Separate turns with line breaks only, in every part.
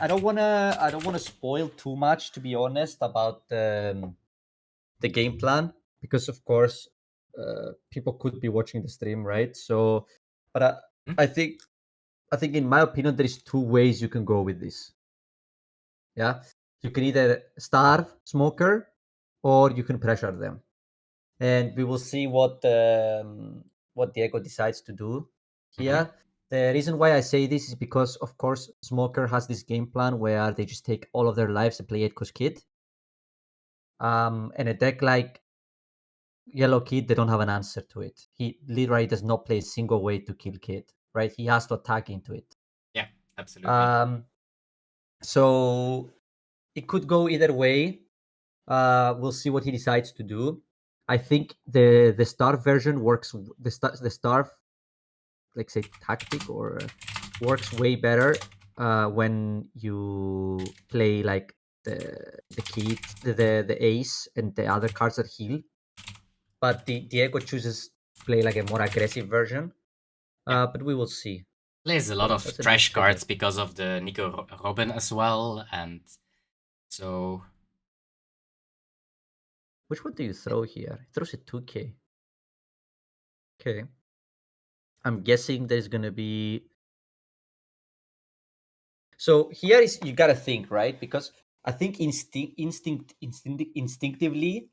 I don't wanna spoil too much, to be honest, about the game plan, because of course people could be watching the stream, right? So, but I think in my opinion there is two ways you can go with this. Yeah, you can either starve Smoker or you can pressure them, and we will see what Diego decides to do here. The reason why I say this is because, of course, Smoker has this game plan where they just take all of their lives and play 8-cost Kid. And a deck like Yellow Kid, they don't have an answer to it. He literally does not play a single way to kill Kid, right? He has to attack into it.
Yeah, absolutely.
So it could go either way. We'll see what he decides to do. I think the Starve version works. The Starve, like say tactic, or works way better when you play like the key, the ace, and the other cards that heal. But Diego chooses to play like a more aggressive version.
Yeah.
But we will see.
Plays a lot of
That's a
trash
nice checker.
cards because of the Nico Robin as well, and so.
Which one do you throw here? He throws a 2K. Okay. I'm guessing there's gonna be. So here is, you gotta think, right? Because I think instinctively,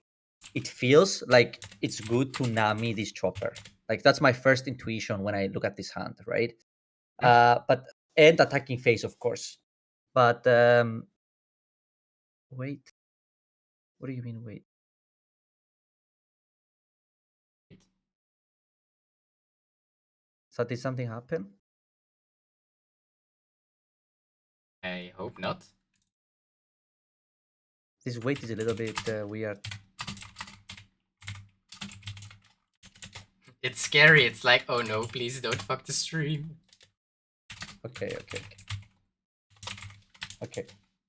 it feels like it's good to Nami this Chopper. Like that's my first intuition when I look at this hand, right? But and attacking phase, of course. But wait, what do you mean? Wait, so did something happen?
I hope not.
This wait is a little bit weird.
It's scary. It's like, oh no, please don't fuck the stream.
Okay.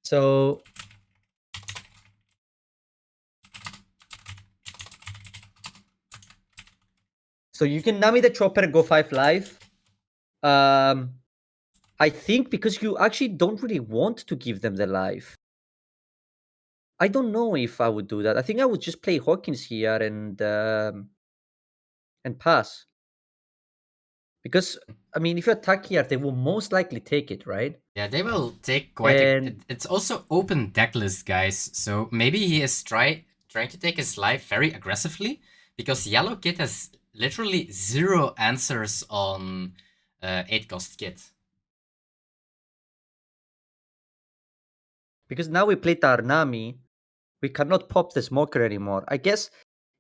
So you can Nami the Chopper and go 5 life. I think because you actually don't really want to give them the life. I don't know if I would do that. I think I would just play Hawkins here and pass. Because I mean, if you attack here, they will most likely take it, right?
Yeah, they will take quite a. It's also open decklist, guys. So maybe he is trying to take his life very aggressively, because Yellow Kid has literally 0 answers on 8-cost Kid.
Because now we play Tarnami, we cannot pop the Smoker anymore. I guess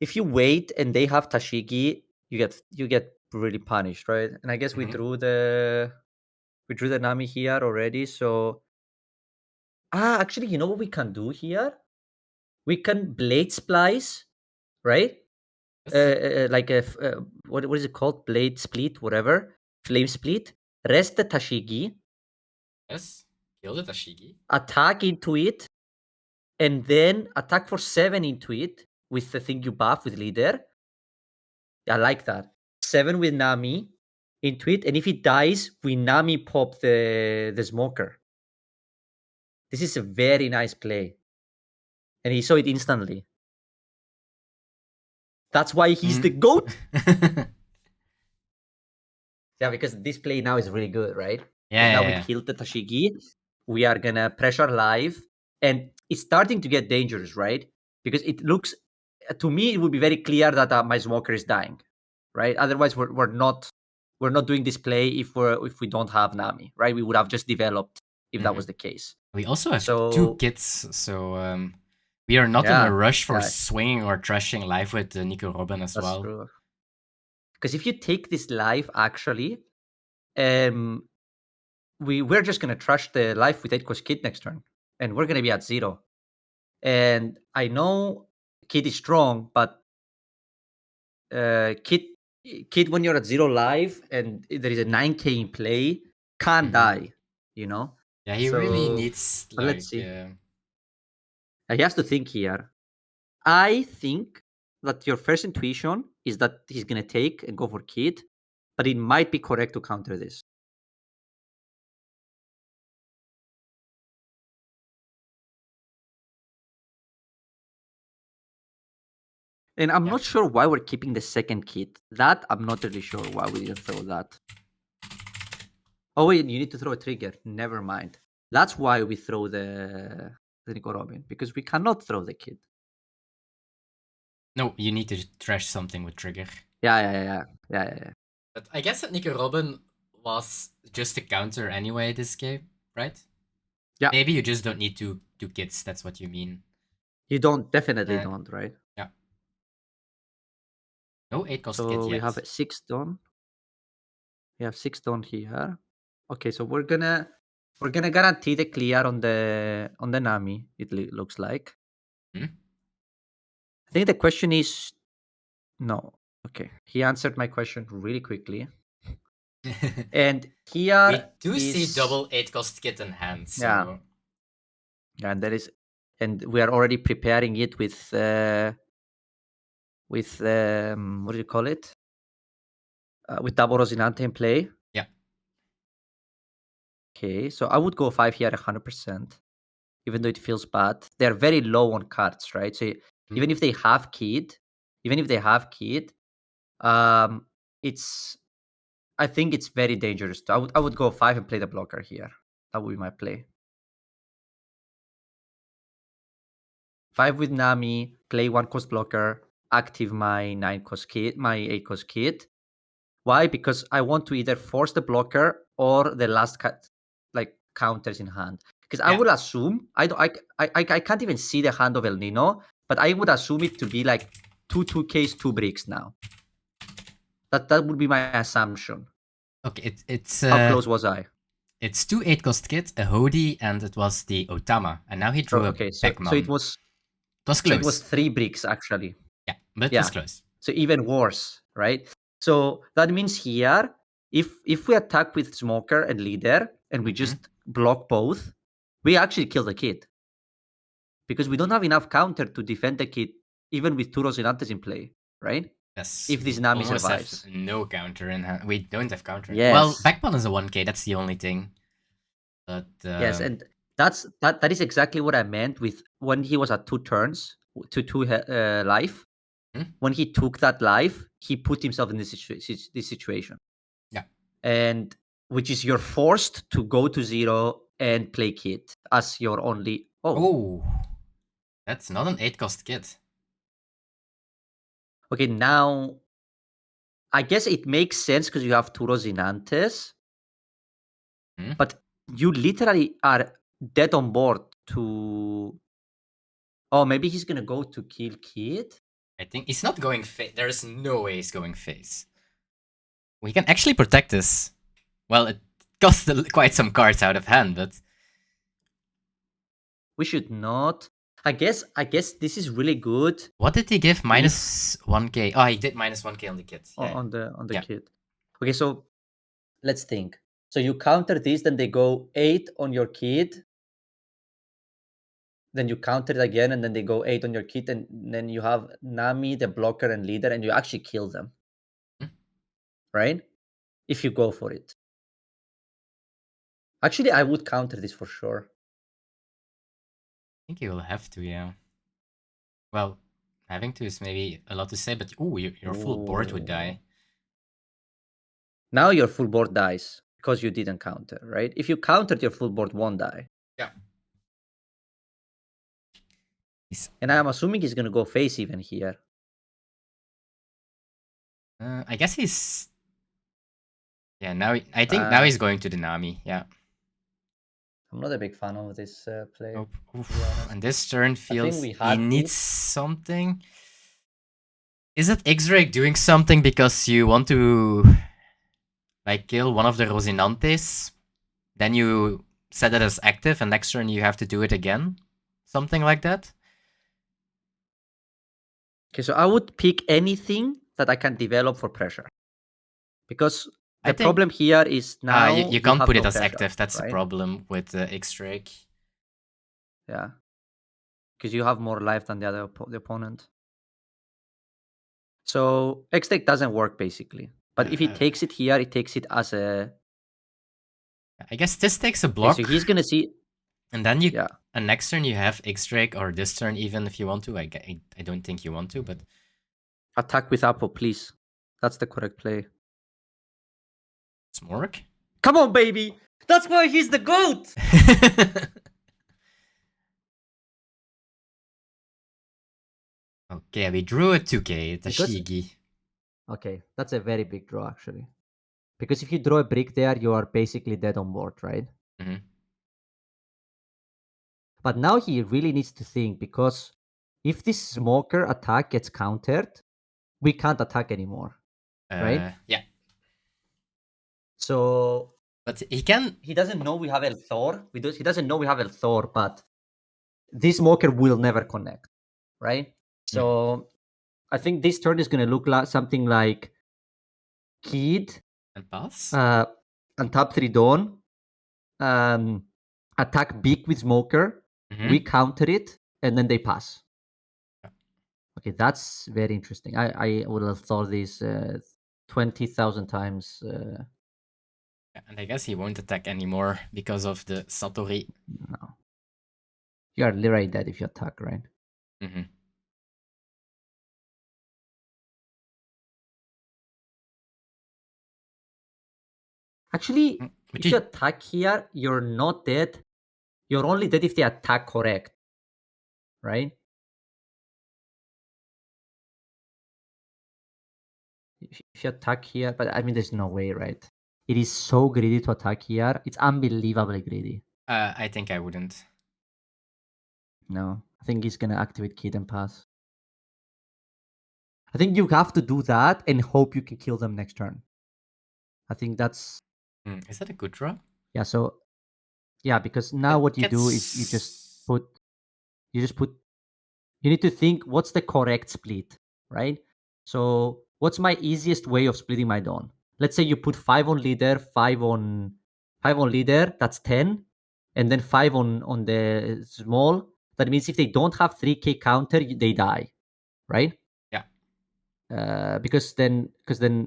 if you wait and they have Tashigi, you get really punished, right? And I guess we drew the Nami here already, so actually, you know what we can do here? We can blade splice, right?
Yes.
Like a what is it called? Blade split, whatever. Flame split. Rest the Tashigi.
Yes. Kill the Tashigi.
Attack into it, and then attack for 7 into it with the thing you buff with leader. I like that. 7 with Nami into it, and if it dies, we Nami pop the smoker. This is a very nice play, and he saw it instantly. That's why he's the GOAT. Yeah, because this play now is really good, right? Because now we killed the Tashigi. We are gonna pressure live, and it's starting to get dangerous, right? Because it looks, to me, it would be very clear that my smoker is dying, right? Otherwise, we're not doing this play if we don't have Nami, right? We would have just developed if that was the case.
We also have 2 kits, so we are not in a rush for swinging or trashing live with Nico Robin as well.
True. Because if you take this live, actually, we're just gonna trash the life with 8-cost Kid next turn, and we're gonna be at 0. And I know Kid is strong, but Kid when you're at 0 live and there is a 9K in play, can't die, you know?
Yeah, he really needs, like,
let's see. He has to think here. I think that your first intuition is that he's gonna take and go for Kid, but it might be correct to counter this. And I'm not sure why we're keeping the second kit. That I'm not really sure why we didn't throw that. Oh wait, you need to throw a trigger. Never mind. That's why we throw the Nico Robin, because we cannot throw the kit.
No, you need to trash something with trigger.
Yeah.
But I guess that Nico Robin was just a counter anyway this game, right?
Yeah.
Maybe you just don't need two kits, that's what you mean.
You definitely don't, right?
Yeah. No 8-cost kit
So
yet.
we have a 6 stone. We have 6 stone here. Okay, so we're gonna guarantee the clear on the Nami, it looks like.
Hmm?
I think the question is no. Okay. He answered my question really quickly. And here
we do see double 8-cost kit in hand, so
yeah, and we are already preparing it with what do you call it? With double Rosinante in play.
yeah.
Okay, so I would go 5 here 100%, even though it feels bad. They're very low on cards, right? So even if they have kid, it's I think it's very dangerous. I would go 5 and play the blocker here. That would be my play. 5 with Nami, play 1-cost blocker, active my 9-cost kit, my 8-cost kit. Why? Because I want to either force the blocker or the last counters in hand. Because I would assume I can't even see the hand of El Nino, but I would assume it to be like 2Ks, 2 bricks now. That would be my assumption.
Okay, it's
how close was I?
It's 2 8-cost kit, a Hody, and it was the Otama, and now he drew a Beckman.
So it was
close.
So it was 3 bricks actually.
Yeah, but it was close.
So even worse, right? So that means here, if we attack with Smoker and Leader and we just block both, we actually kill the kid. Because we don't have enough counter to defend the kid, even with 2 Rosinantes in play, right?
Yes.
If this Nami survives.
Have no counter in hand. We don't have counter.
Yes.
Well, Backbone is a 1k, that's the only thing. But
yes, and that is exactly what I meant with when he was at 2 turns to 2 life. When he took that life, he put himself in this situation.
Yeah.
And which is you're forced to go to 0 and play kit as your only.
Oh, that's not an 8-cost kit.
Okay, now I guess it makes sense because you have 2 Rosinantes. But you literally are dead on board to. Oh, maybe he's gonna go to kill kid.
I think he's not going face. There is no way he's going face. We can actually protect this. Well, it costs quite some cards out of hand, but
we should not. I guess this is really good.
What did he give? Minus 1k. Oh, he did minus 1k on the kit.
Yeah. On the kit. Okay, so let's think. So you counter this, then they go 8 on your kid. Then you counter it again, and then they go 8 on your kit, and then you have Nami, the blocker, and leader, and you actually kill them. Right? If you go for it. Actually, I would counter this for sure.
I think you will have to, yeah. Well, having to is maybe a lot to say, but your full board would die.
Now your full board dies because you didn't counter, right? If you countered, your full board won't die.
Yeah.
And I'm assuming he's gonna go face even here.
I guess he's. Yeah, now I think now he's going to the Nami. Yeah.
I'm not a big fan of this play.
And this turn feels he needs something. Is it X-Drake doing something because you want to like kill one of the Rosinantes? Then you set it as active, and next turn you have to do it again? Something like that?
Okay, so I would pick anything that I can develop for pressure. Because the problem here is now
you can't put it as active. That's the problem with X-Drake.
Yeah. Because you have more life than the opponent. So X-Drake doesn't work basically. But if he takes it here, he takes it as a.
I guess this takes a block.
Okay, so he's gonna see.
And then and next turn you have X-Drake, or this turn even if you want to. I don't think you want to, but
Attack with Apple, please. That's the correct play.
Smork?
Come on, baby! That's why he's the GOAT!
Okay, we drew a 2k, Tashigi.
Okay, that's a very big draw, actually. Because if you draw a brick there, you are basically dead on board, right?
Mm-hmm.
But now he really needs to think, because if this smoker attack gets countered, we can't attack anymore, right?
Yeah.
So...
But he can...
He doesn't know we have El Thor. He doesn't know we have El Thor, but this smoker will never connect, right? So I think this turn is going to look like something like Kid
and pass.
Untap 3 Dawn, attack big with smoker, we counter it, and then they pass. Okay, that's very interesting. I would have thought this 20,000 times.
And I guess he won't attack anymore because of the Satori.
No. You are literally dead if you attack, right?
Mm-hmm.
Actually, if you attack here, you're not dead. You're only dead if they attack correct, right? If you attack here, but I mean, there's no way, right? It is so greedy to attack here. It's unbelievably greedy.
I think I wouldn't.
No, I think he's gonna activate Kid and pass. I think you have to do that and hope you can kill them next turn. I think that's...
Is that a good draw?
Yeah, so... Yeah, because now what you do is you just put... You need to think, what's the correct split, right? So what's my easiest way of splitting my Dawn? Let's say you put 5 on leader, 5 on leader, that's 10, and then 5 on the small. That means if they don't have 3k counter, they die, right?
Yeah.
Because then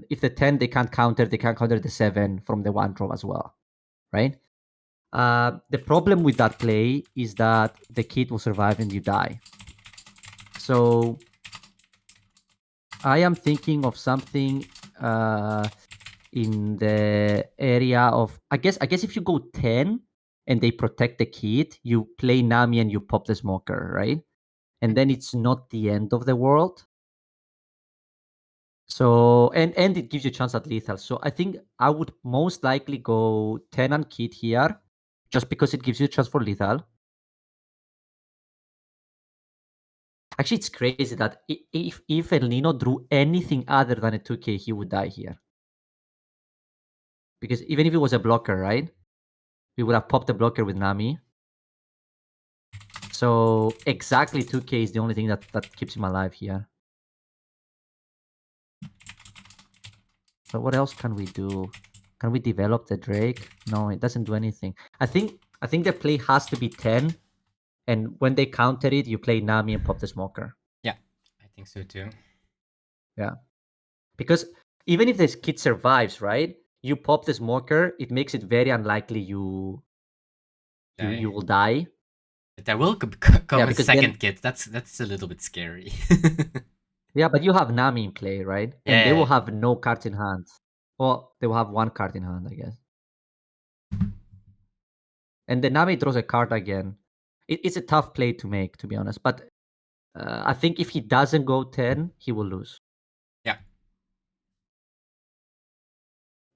if the 10 they can't counter the 7 from the one drop as well, right? The problem with that play is that the kid will survive and you die. So I am thinking of something in the area of... I guess if you go 10 and they protect the kid, you play Nami and you pop the smoker, right? And then it's not the end of the world. So and it gives you a chance at lethal. So I think I would most likely go 10 and kid here, just because it gives you a chance for lethal. Actually, it's crazy that if El Nino drew anything other than a 2k, he would die here. Because even if it was a blocker, right? We would have popped the blocker with Nami. So exactly 2k is the only thing that keeps him alive here. So what else can we do? Can we develop the Drake? No, it doesn't do anything. I think the play has to be 10. And when they counter it, you play Nami and pop the smoker.
Yeah, I think so too.
Yeah. Because even if this kid survives, right? You pop the smoker, it makes it very unlikely you will die.
But there will come a second kid. That's a little bit scary.
Yeah, but you have Nami in play, right?
Yeah,
And they will have no cards in hand. Well, they will have one card in hand, I guess. And the Nami draws a card again. It's a tough play to make, to be honest. But I think if he doesn't go 10, he will lose.
Yeah.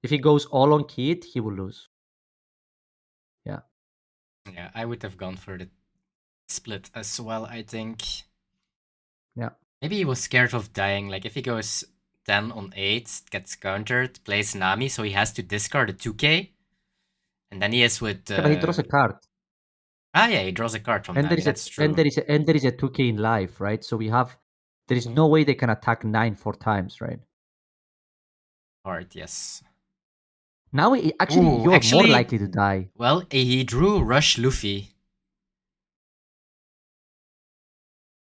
If he goes all on Kid, he will lose. Yeah.
Yeah, I would have gone for the split as well, I think.
Yeah.
Maybe he was scared of dying. Like, if he goes 10 on 8, gets countered, plays Nami, so he has to discard a 2k. And then he is with...
Yeah, but he draws a card.
Ah, yeah, he draws a card from Nami, that's true.
And there is a 2k in life, right? So there is no way they can attack 9 4 times, right?
Hard, yes.
Now, you're more likely to die.
Well, he drew Rush Luffy.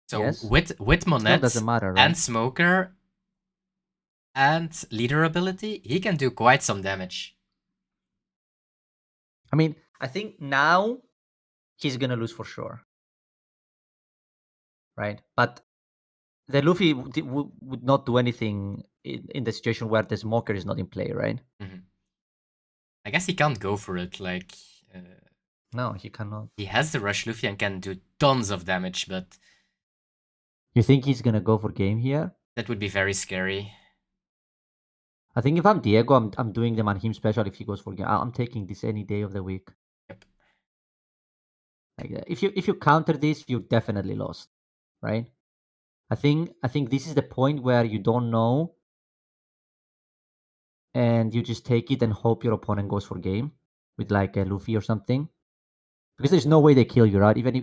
So
yes.
with Monet
doesn't matter, right?
and Smoker and leader ability, he can do quite some damage.
I mean, I think now he's gonna lose for sure, right? But the Luffy would not do anything in the situation where the smoker is not in play, right?
Mm-hmm. I guess he can't go for it. Like,
no, he cannot.
He has the rush Luffy and can do tons of damage, but
you think he's gonna go for game here?
That would be very scary.
I think if I'm Diego, I'm doing the Manhim special if he goes for game. I'm taking this any day of the week.
Yep.
Like if you counter this, you definitely lost, right? I think this is the point where you don't know, and you just take it and hope your opponent goes for game with like a Luffy or something, because there's no way they kill you, right? Even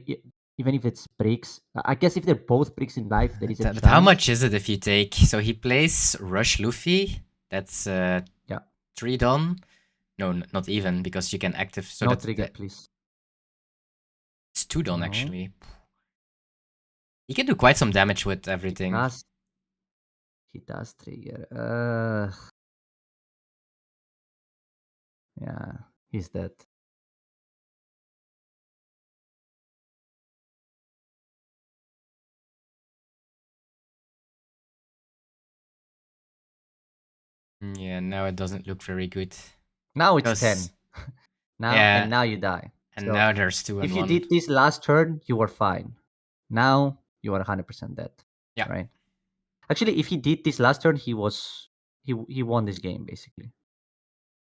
if it's bricks. I guess if they're both bricks in life, there is a chance.
But how much is it if you take? So he plays Rush Luffy. That's 3 done. No, not even, because you can active. So
no trigger, please.
It's 2 done actually. He can do quite some damage with everything.
He does trigger. Yeah, he's dead.
Yeah, now it doesn't look very good.
Now it's 10. And now you die.
And so now there's 2 and 1.
If you did this last turn, you were fine. Now you are 100% dead.
Yeah.
Right. Actually, if he did this last turn, he won this game basically.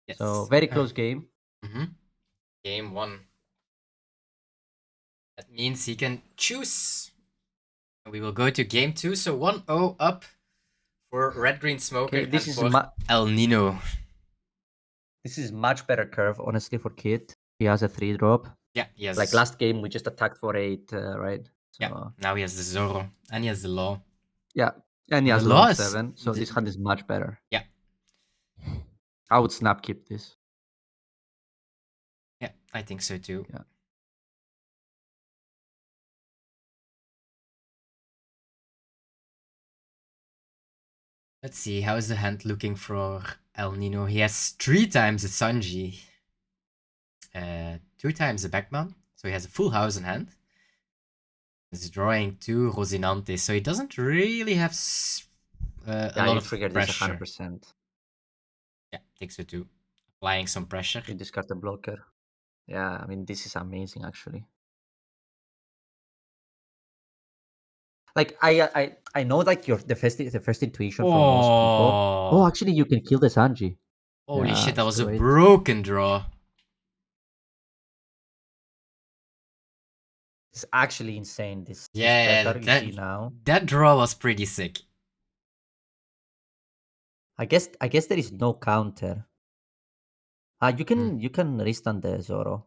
Yes. So very close game.
Game 1. That means he can choose. We will go to game 2. So 1-0 up for Red Green Smoker. Okay, this is El Nino.
This is much better curve, honestly, for Kid. He has a 3-drop.
Yeah, yes.
Like last game, we just attacked for 8, right?
So, yeah. Now he has the Zoro and he has the Law.
Yeah, and he has the Law 7. So this hand is much better.
Yeah.
I would snap keep this.
Yeah, I think so too.
Yeah.
Let's see, how is the hand looking for El Nino? He has 3 times a Sanji. 2 times a Backman. So he has a full house in hand. He's drawing 2 Rosinante. So he doesn't really have a lot of pressure.
This 100%.
Yeah, takes so too. Applying some pressure.
You discard the blocker. Yeah, I mean, this is amazing, actually. Like, I know, like, the first intuition for most people. Oh, actually, you can kill the Sanji.
Holy shit, that was a broken draw.
It's actually insane. This
now. That draw was pretty sick.
I guess there is no counter. You can restun the Zoro.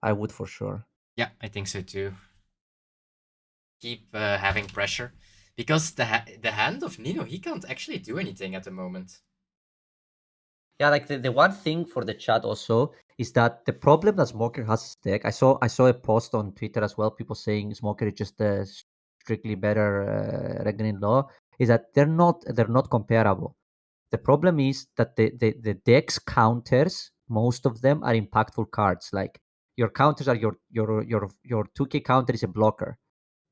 I would for sure.
Yeah, I think so too. Keep having pressure, because the hand of Nino, he can't actually do anything at the moment.
Yeah, like the one thing for the chat also is that the problem that Smoker has his deck. I saw a post on Twitter as well. People saying Smoker is just a strictly better Regnin Law. Is that they're not comparable. The problem is that the deck's counters, most of them are impactful cards. Like your counters are your 2K counter is a blocker.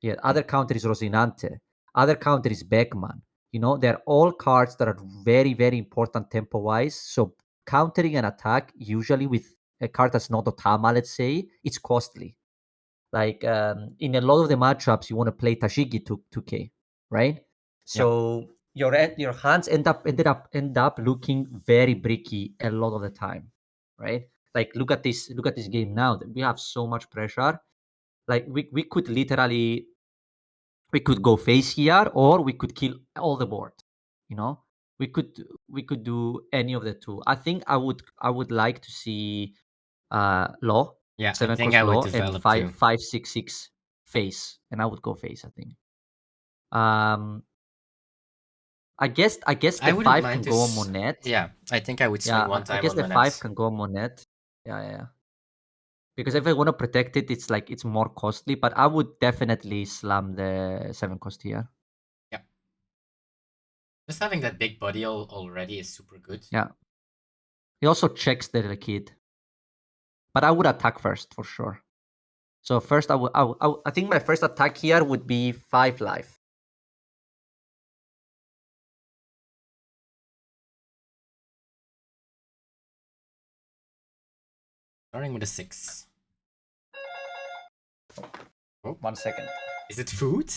Yeah, other counter is Rosinante. Other counter is Beckman. They're all cards that are very, very important tempo-wise. So countering an attack, usually with a card that's not Otama, let's say, it's costly. Like in a lot of the matchups, you want to play Tashigi 2K, right? So your hands end up looking very bricky a lot of the time, right? Like look at this game now. We have so much pressure. Like we could literally go face here, or we could kill all the board. We could do any of the two. I think I would like to see Law.
Yeah, 7 I think I would
Law
develop
and 5-6-6 face, and I would go face. I think. I guess the 5 can go on Monet.
Yeah, I think I would swing one time.
I guess the 5 can go on Monet. Yeah. Because if I want to protect it, it's more costly. But I would definitely slam the 7 cost here.
Yeah. Just having that big body already is super good.
Yeah. He also checks the kid. But I would attack first for sure. So first I think my first attack here would be 5 life.
Starting with a 6.
Oh, 1 second.
Is it food?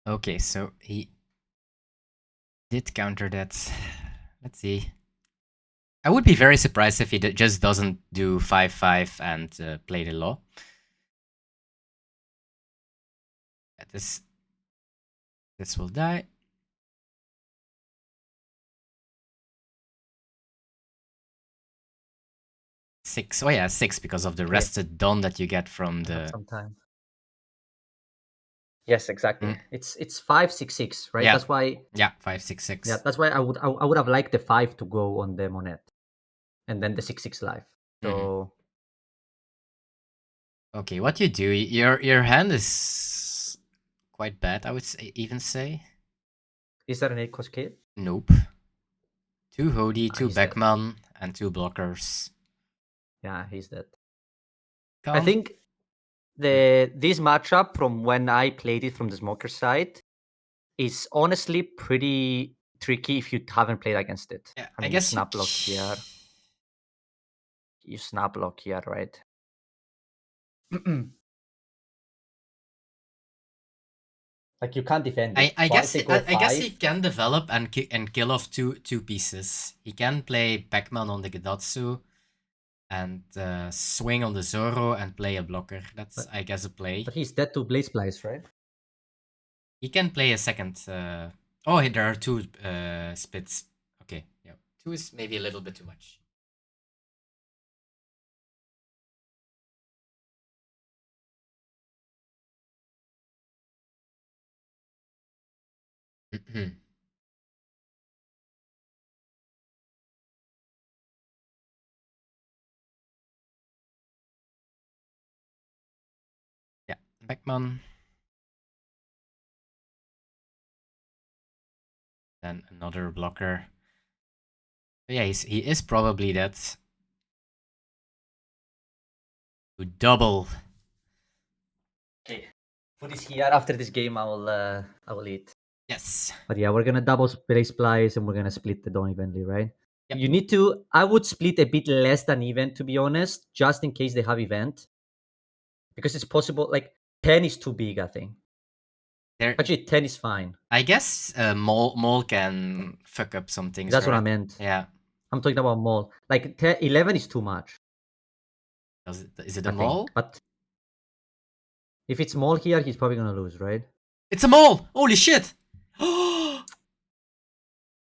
Okay, so he did counter that. Let's see. I would be very surprised if he just doesn't do 5-5 and play the law. Yeah, this will die. Six. Oh yeah, 6 because of the rested dawn that you get from the.
Sometime. Yes, exactly. It's 5-6-6, right?
Yeah.
That's why.
Yeah, 5-6-6.
Yeah, that's why I would have liked the 5 to go on the Monet, and then the 6-6 live. So.
Okay, what you do? Your hand is quite bad. I would even say.
Is that an 8 cost kid?
Nope. 2 Hody, 2 Beckman, and 2 blockers.
Yeah, he's dead.
Come.
I think this matchup from when I played it from the Smoker side is honestly pretty tricky if you haven't played against it.
Yeah,
I mean,
guess
you snap block here. You snap block here, right? Like you can't defend it.
I guess he can develop and kill off two pieces. He can play Pac-Man on the Gedatsu and swing on the Zoro and play a blocker. That's I guess a play.
But he's dead to Blaze Splice, right?
He can play a second. Oh, there are 2 spits. Okay, yeah, 2 is maybe a little bit too much. Yeah, Beckman. Then another blocker. But yeah, he is probably that. To double.
Okay. For this here, after this game, I will eat.
Yes.
But yeah, we're gonna double Blaze Splice and we're gonna split the Dawn evenly, right?
Yep.
You need to. I would split a bit less than event, to be honest, just in case they have event, because it's possible. Like 10 is too big, I think. Actually, 10 is fine.
I guess Mole can fuck up some things.
That's
right?
what I meant.
Yeah.
I'm talking about Mole. Like 11 is too much.
Is it a Mole?
But if it's Mole here, he's probably gonna lose, right?
It's a Mole! Holy shit!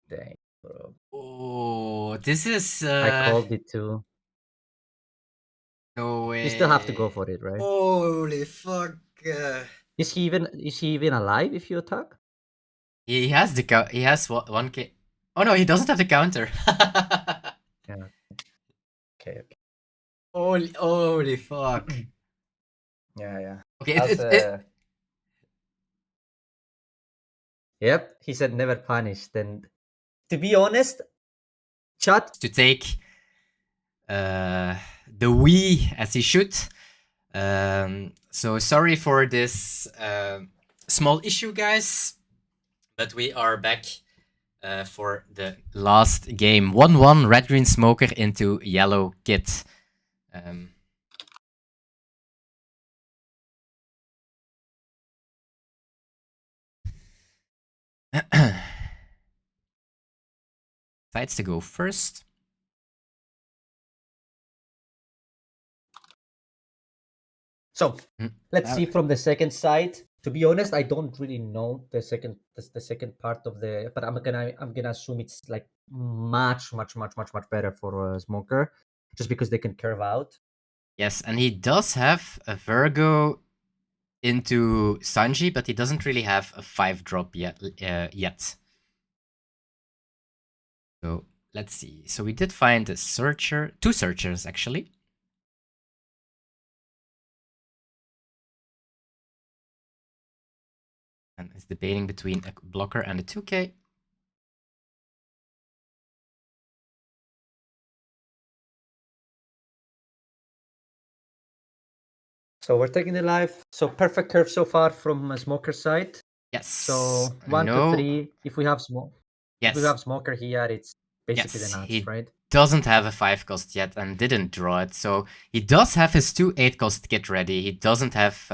Dang, bro.
Oh, this is.
I called it too.
No way.
You still have to go for it, right?
Holy fuck!
Is he even alive if you attack?
He has the he has 1k. Oh no, he doesn't have the counter.
Yeah. Okay.
Holy fuck!
Yeah.
Okay,
Yep, he said never punished. And to be honest, chat
to take the Wii as he should. So sorry for this small issue, guys, but we are back for the last game. 1-1 Red Green Smoker into Yellow Kit. Decides to go first.
So let's see from the second side. To be honest, I don't really know the second part of the, but I'm gonna assume it's like much better for a Smoker, just because they can curve out.
Yes, and he does have a Virgo into Sanji, but he doesn't really have a 5-drop yet. So let's see. So we did find a searcher, 2 searchers actually. And it's debating between a blocker and a 2k.
So we're taking the live. So perfect curve so far from Smoker side.
Yes.
So 1 to 3. If we have Smoker here, it's basically the nuts,
he
right?
doesn't have a 5 cost yet and didn't draw it. So he does have his 2 8 cost get ready. He doesn't have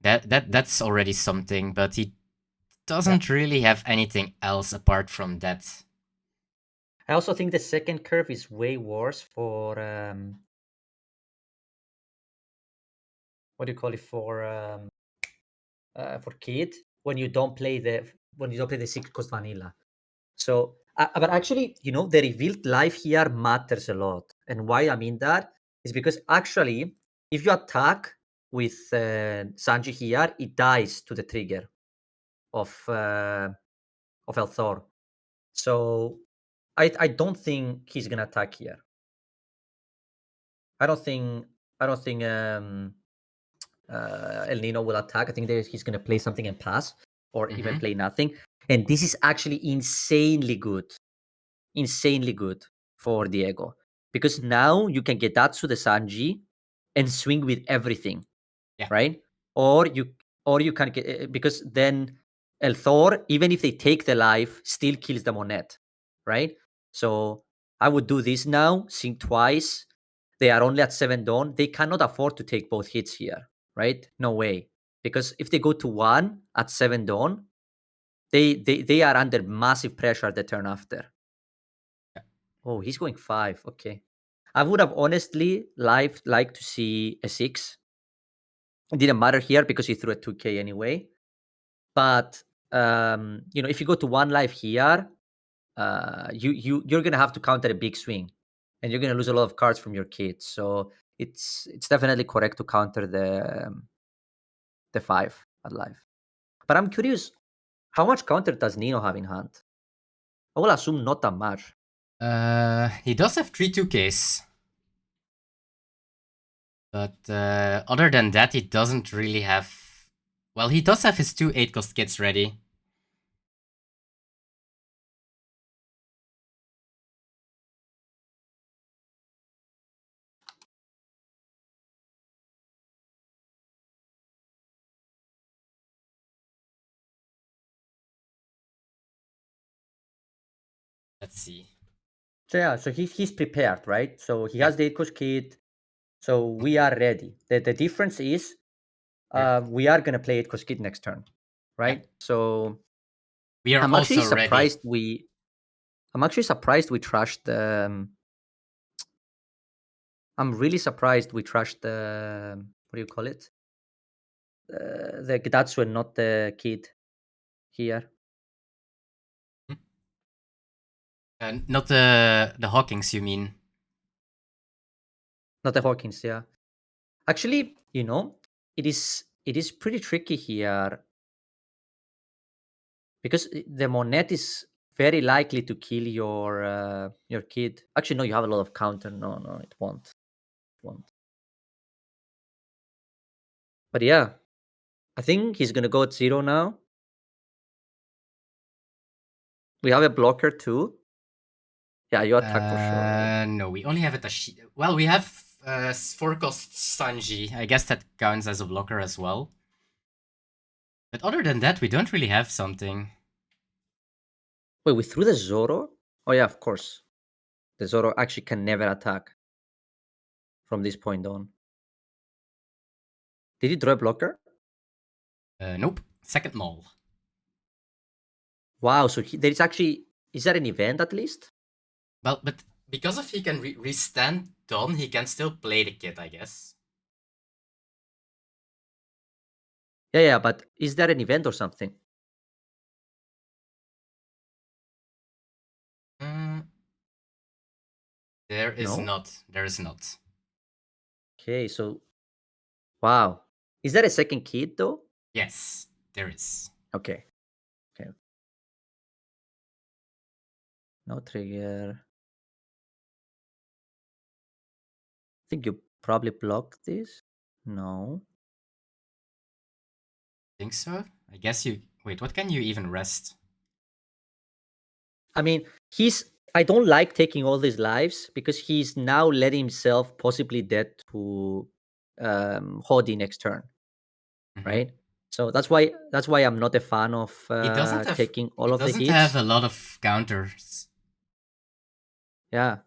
that's already something, but he doesn't really have anything else apart from that.
I also think the second curve is way worse for what do you call it, for kid when you don't play the 6 cost vanilla. So, but actually, the revealed life here matters a lot. And why I mean that is because actually, if you attack with Sanji here, it dies to the trigger of Elthor. So I don't think he's gonna attack here. I don't think El Nino will attack. I think that he's gonna play something and pass, or even play nothing. And this is actually insanely good for Diego, because now you can get Datsu the Sanji and swing with everything, right? Or you can get, because then El Thor, even if they take the life, still kills the Monet, right? So I would do this now, sing twice. They are only at 7 Dawn. They cannot afford to take both hits here, right? No way. Because if they go to 1 at 7 Dawn, they are under massive pressure the turn after. Oh, he's going 5. Okay. I would have honestly liked to see a 6. It didn't matter here because he threw a 2K anyway. But if you go to 1 life here, you're gonna have to counter a big swing, and you're gonna lose a lot of cards from your kids. So it's definitely correct to counter the 5 at life. But I'm curious, how much counter does Nino have in hand? I will assume not that much.
He does have 3 2Ks. But other than that, he doesn't really have... Well, he does have his 2 8 cost kits ready. Let's see.
So yeah, so he's prepared, right? So he has the 8 cost kit. So we are ready. The difference is we are gonna play 8 cost kit next turn, right? So
we are
I'm
also
actually surprised
ready.
I'm actually surprised we trashed the. I'm really surprised we trashed the. What do you call it? The Gidatsu and not the kid here.
Not the Hawkins, you mean?
Not the Hawkins, yeah. Actually, it is pretty tricky here because the Monet is very likely to kill your kid. Actually, no, you have a lot of counter. No, it won't. But yeah, I think he's gonna go at 0 now. We have a blocker too. Yeah, you attack for sure, right?
No, we only have a Tashi. Well, we have 4 cost Sanji. I guess that counts as a blocker as well. But other than that, we don't really have something.
Wait, we threw the Zoro? Oh yeah, of course. The Zoro actually can never attack from this point on. Did he draw a blocker?
Nope. Second Maul.
Wow, so there is actually... Is that an event at least?
Well, but because if he can restand Don, he can still play the kid, I guess.
Yeah, but is there an event or something?
There is not. There is not.
Okay, so... Wow. Is there a second kid though?
Yes, there is.
Okay. No trigger. I think you probably block this. No.
Think so? I guess you... Wait, what can you even rest?
I mean, I don't like taking all these lives because he's now letting himself possibly dead to Hodi next turn, right? So that's why I'm not a fan of taking all of the hits.
He doesn't have a lot of counters.
Yeah.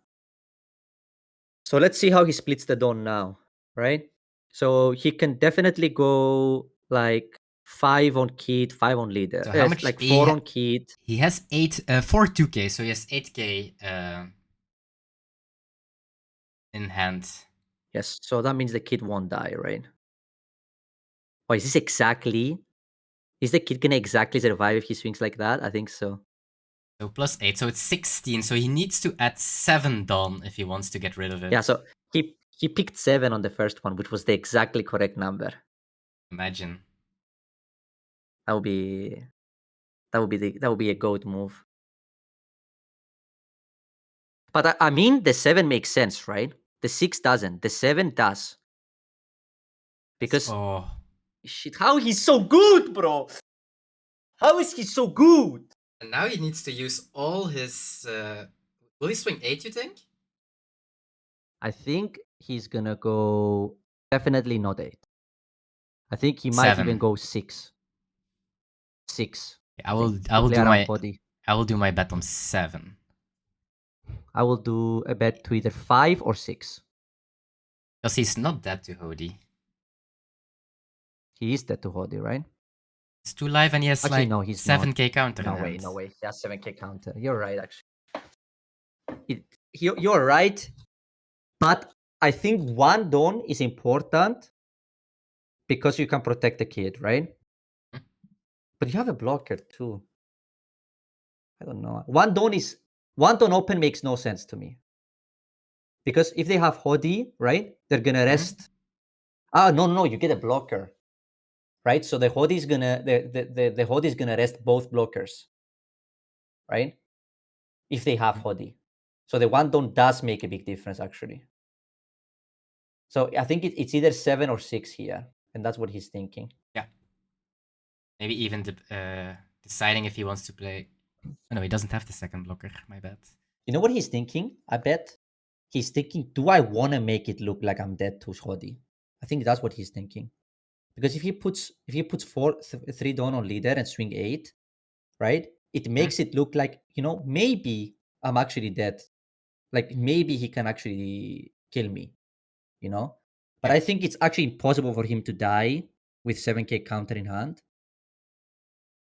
So let's see how he splits the Dawn now, right? So he can definitely go like 5 on Kid, 5 on Leader.
So how much?
Like 4 on Kid.
He has 4 2k, so he has 8k in hand.
Yes, so that means the Kid won't die, right? Oh, is this exactly? Is the Kid gonna exactly survive if he swings like that? I think so.
So plus 8, so it's 16. So he needs to add 7 Dawn if he wants to get rid of it.
Yeah, so he picked 7 on the first one, which was the exactly correct number.
Imagine.
That would be a goat move. But I mean, the 7 makes sense, right? The 6 doesn't. The 7 does. Because shit, how he's so good, bro? How is he so good?
And now he needs to use all his. Will he swing 8? You think?
I think he's gonna go definitely not 8. I think he might even go 6. 6.
I will do my bet on 7.
I will do a bet to either 5 or 6.
Because he's not dead to Hodi.
He is dead to Hodi, right?
He's 2 live and he has
actually,
like
no, he's
7k
not.
counter.
No way, no way. He has 7k counter. You're right, actually. You're right. But I think 1 Dawn is important because you can protect the Kid, right? But you have a blocker too. I don't know. 1 Dawn open makes no sense to me. Because if they have Hodi, right, they're gonna rest. No, you get a blocker. Right? So the Hodi is gonna the Hodi is gonna rest both blockers. Right? If they have Hodi. So the 1 Dawn does make a big difference actually. So I think it's either 7 or 6 here. And that's what he's thinking.
Yeah. Maybe even deciding if he wants to play. Oh, no, he doesn't have the second blocker. My bad.
You know what he's thinking? I bet he's thinking, do I want to make it look like I'm dead to Shodi? I think that's what he's thinking. Because if he puts 3 Dawn on leader and swing 8, right? It makes it look like, maybe I'm actually dead. Like maybe he can actually kill me, But I think it's actually impossible for him to die with 7k counter in hand.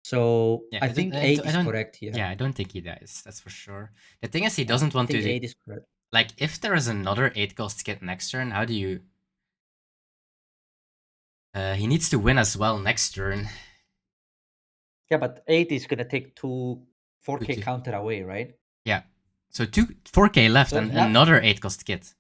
So I think 8 is correct here.
Yeah, I don't think he dies. That's for sure. The thing is, he doesn't want to.
8 is correct.
Like, if there is another 8 cost kit next turn, how do you? He needs to win as well next turn.
Yeah, but 8 is gonna take 4k counter away, right?
Yeah. So 4k left and another 8 cost kit.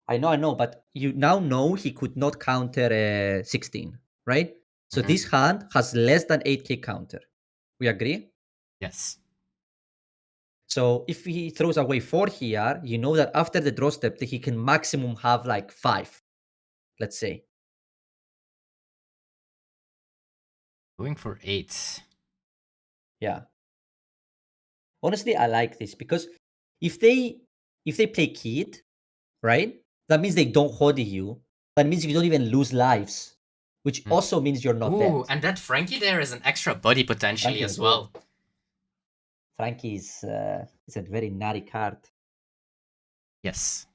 I know, but you now know he could not counter 16, right? So this hand has less than 8k counter. We agree?
Yes.
So if he throws away 4 here, you know that after the draw step, he can maximum have like 5, let's say.
Going for 8.
Yeah. Honestly, I like this because if they play Kid, right? That means they don't Hodi you. That means you don't even lose lives, which also means you're not dead.
And that Frankie there is an extra body potentially as well.
Frankie is a very nutty card.
Yes.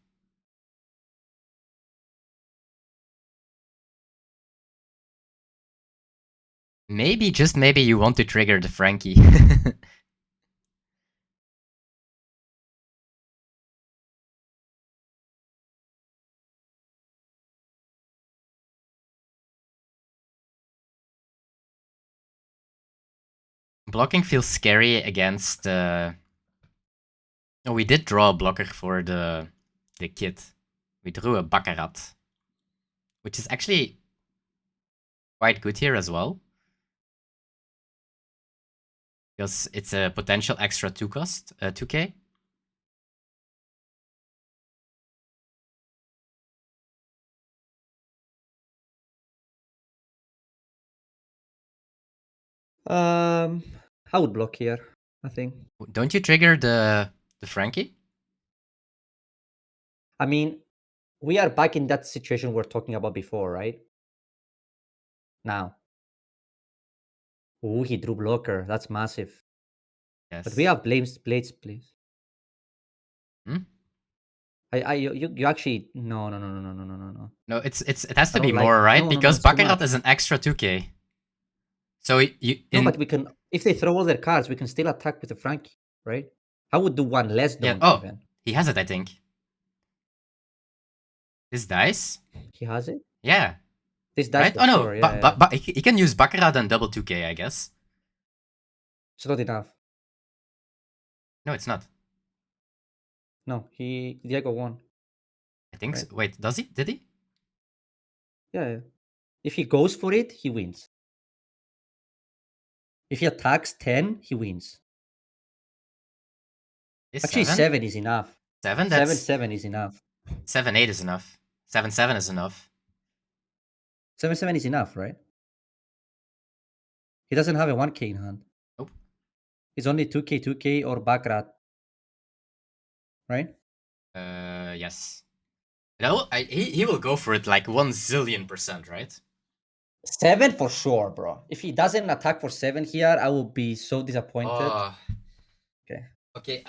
Maybe, just maybe, you want to trigger the Frankie. Blocking feels scary against... Oh, we did draw a blocker for the kid. We drew a Baccarat. Which is actually quite good here as well. Because it's a potential extra 2 cost, 2k.
I would block here, I think.
Don't you trigger the Frankie?
I mean, we are back in that situation we're talking about before, right? Now. He drew blocker. That's massive.
Yes.
But we have blades, please.
Hmm?
You actually no.
No, it has to be
like
more, right?
no,
Because
it's too
Baccarat
much.
is an extra 2k. So
No, but we can if they throw all their cards, we can still attack with the Frankie, right? I would do one less
yeah.
don't
Oh,
even.
he has it, I think. This dice?
He has it?
Yeah.
This dice
Right?
for
Oh no,
sure,
but he can use Baccarat and double 2k, I guess.
It's not enough.
No, it's not.
No, Diego won.
I think
right?
so. Wait, does he? Did he?
Yeah. If he goes for it, he wins. If he attacks 10, he wins.
Is
Actually, 7 is enough.
7? That's
7 is enough.
7-8 is enough. 7-7 is enough.
7 is enough, right? He doesn't have a 1k in hand.
Nope.
It's only 2k or Baccarat. Right?
Yes. No, he will go for it like 1,000,000%, right?
7 for sure, bro. If he doesn't attack for 7 here, I will be so disappointed.
Oh.
Okay.
Okay.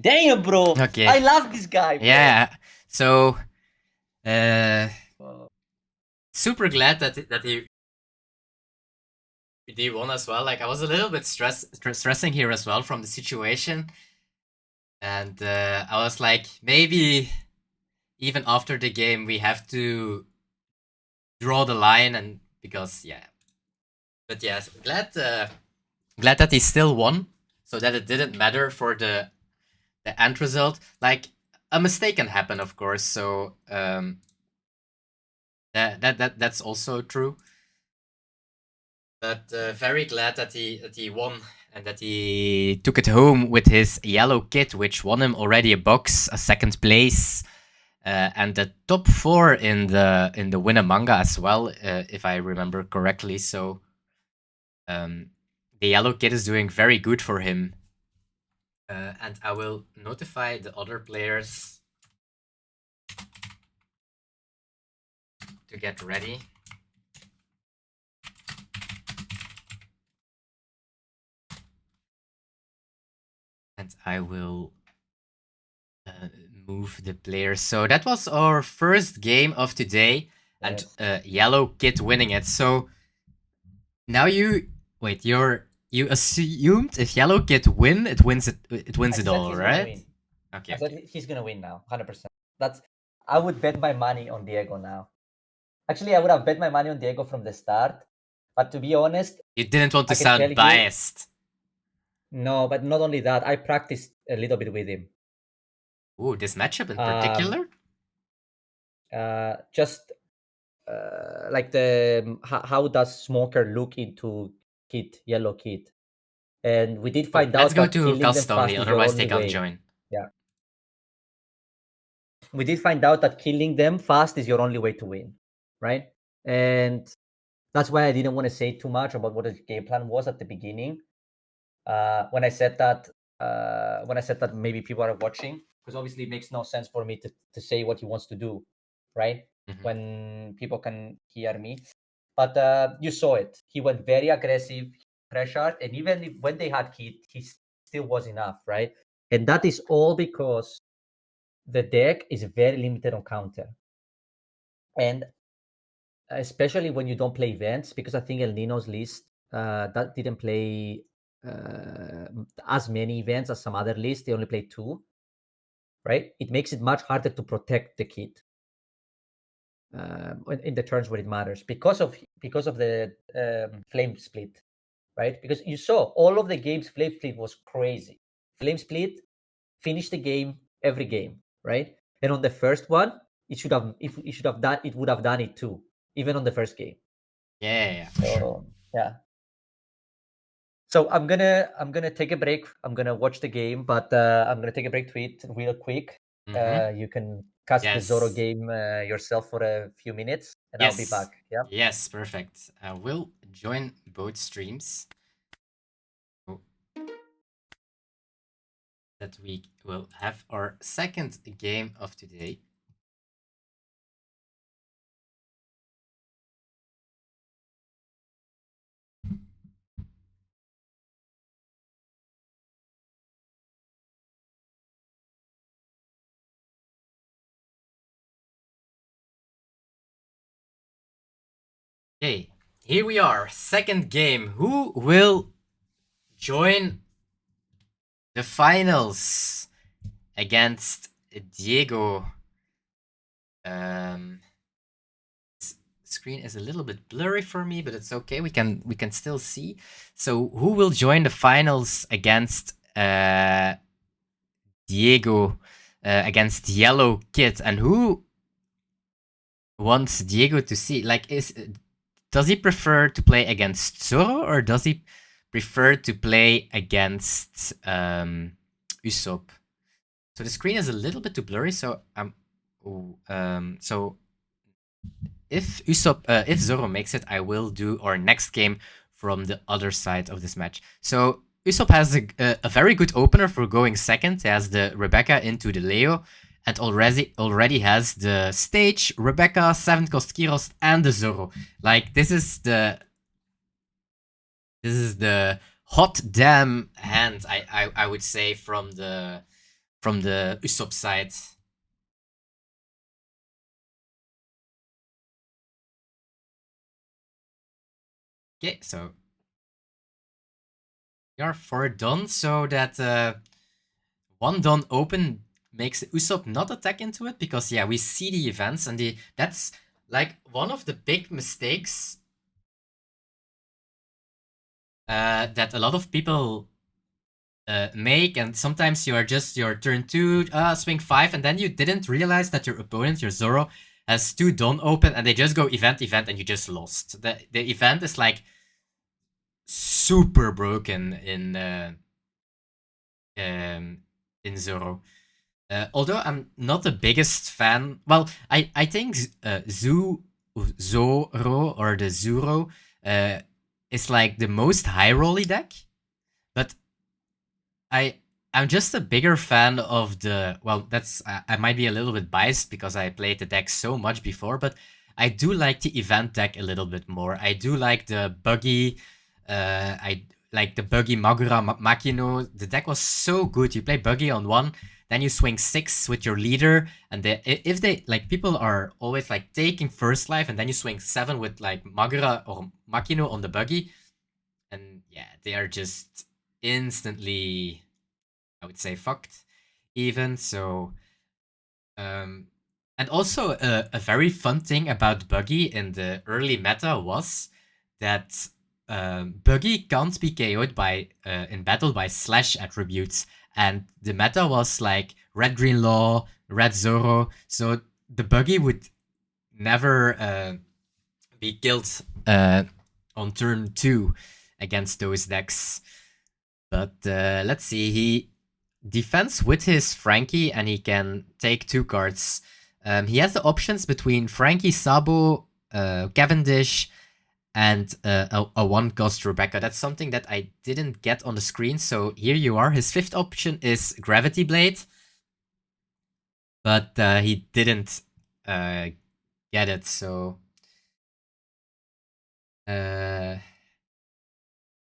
Damn, bro.
Okay.
I love this guy, bro.
Yeah. So, super glad that he won as well. Like I was a little bit stressing here as well from the situation, and I was like, maybe even after the game we have to draw the line, and because yeah. But yeah, glad that he still won, so that it didn't matter for the end result. Like a mistake can happen, of course. So that's also true. But very glad that he won and that he took it home with his yellow kit, which won him already a box, a second place, and the top 4 in the Winamanga as well, if I remember correctly. So the yellow kit is doing very good for him. And I will notify the other players to get ready. And I will move the players. So that was our first game of today, and Yellow Kid winning it. So now you assumed if Yellow Kid wins it all, right? Okay.
I said he's gonna win now, 100%. I would bet my money on Diego now. Actually, I would have bet my money on Diego from the start, but to be honest,
you didn't want to sound biased.
No, but not only that, I practiced a little bit with him.
Ooh, this matchup in particular?
Just like how does Smoker look into Yellow Kid? And we did find out that killing them fast is your only way.
Join.
Yeah. We did find out that killing them fast is your only way to win, right? And that's why I didn't want to say too much about what the game plan was at the beginning. When I said that maybe people are watching, because obviously it makes no sense for me to say what he wants to do, right?
Mm-hmm.
When people can hear me. But you saw it. He went very aggressive, pressured, and even when they had hit, he still was enough, right? And that is all because the deck is very limited on counter. And especially when you don't play events, because I think El Nino's list that didn't play as many events as some other lists. They only played 2, right? It makes it much harder to protect the kid in the turns where it matters because of the flame split, right? Because you saw all of the games, flame split was crazy. Flame split finished the game every game, right? And on the first one, it would have done it too, even on the first game.
Yeah, for sure.
Yeah. So I'm gonna take a break. I'm gonna watch the game, but I'm gonna take a break to eat real quick.
Mm-hmm.
You can cast the Zoro game yourself for a few minutes, and I'll be back. Yeah.
Yes, perfect. I will join both streams. That we will have our second game of today. Okay, here we are, second game. Who will join the finals against Diego? Screen is a little bit blurry for me, but it's okay. We can still see. So who will join the finals against Diego, against Yellow Kid, and who wants Diego to see? Like, does he prefer to play against Zoro, or does he prefer to play against Usopp? So the screen is a little bit too blurry. So so if Zoro makes it, I will do our next game from the other side of this match. So Usopp has a very good opener for going second. He has the Rebecca into the Leo, and already has the stage, Rebecca, 7th cost Kiros, and the Zoro. Like, this is the hot damn hand, I would say, from the Usopp side. Okay, so we are 4 done, so that 1 done open makes Usopp not attack into it, because yeah, we see the events, and that's like one of the big mistakes that a lot of people make, and sometimes you are just your turn 2, swing 5, and then you didn't realize that your opponent, your Zoro, has 2 done open, and they just go event, and you just lost. The event is like super broken in Zoro. Although I'm not the biggest fan, well, I think Zoro, or the Zoro, is like the most high rolly deck, but I'm just a bigger fan of the, well, that's, I might be a little bit biased because I played the deck so much before, but I do like the event deck a little bit more. I do like the buggy, I like the buggy Magura Makino. The deck was so good. You play buggy on 1, then you swing 6 with your leader, and if they, like, people are always like taking first life, and then you swing 7 with like Magura or Makino on the buggy, and yeah, they are just instantly, I would say, fucked even. So and also a very fun thing about Buggy in the early meta was that Buggy can't be KO'd by in battle by slash attributes, and the meta was like Red Green Law, Red Zoro, so the Buggy would never be killed on turn 2 against those decks. But let's see, he defends with his Frankie, and he can take 2 cards. He has the options between Frankie, Sabo, Cavendish, and a 1 cost Rebecca. That's something that I didn't get on the screen, so here you are. His 5th option is Gravity Blade, but he didn't get it, so... and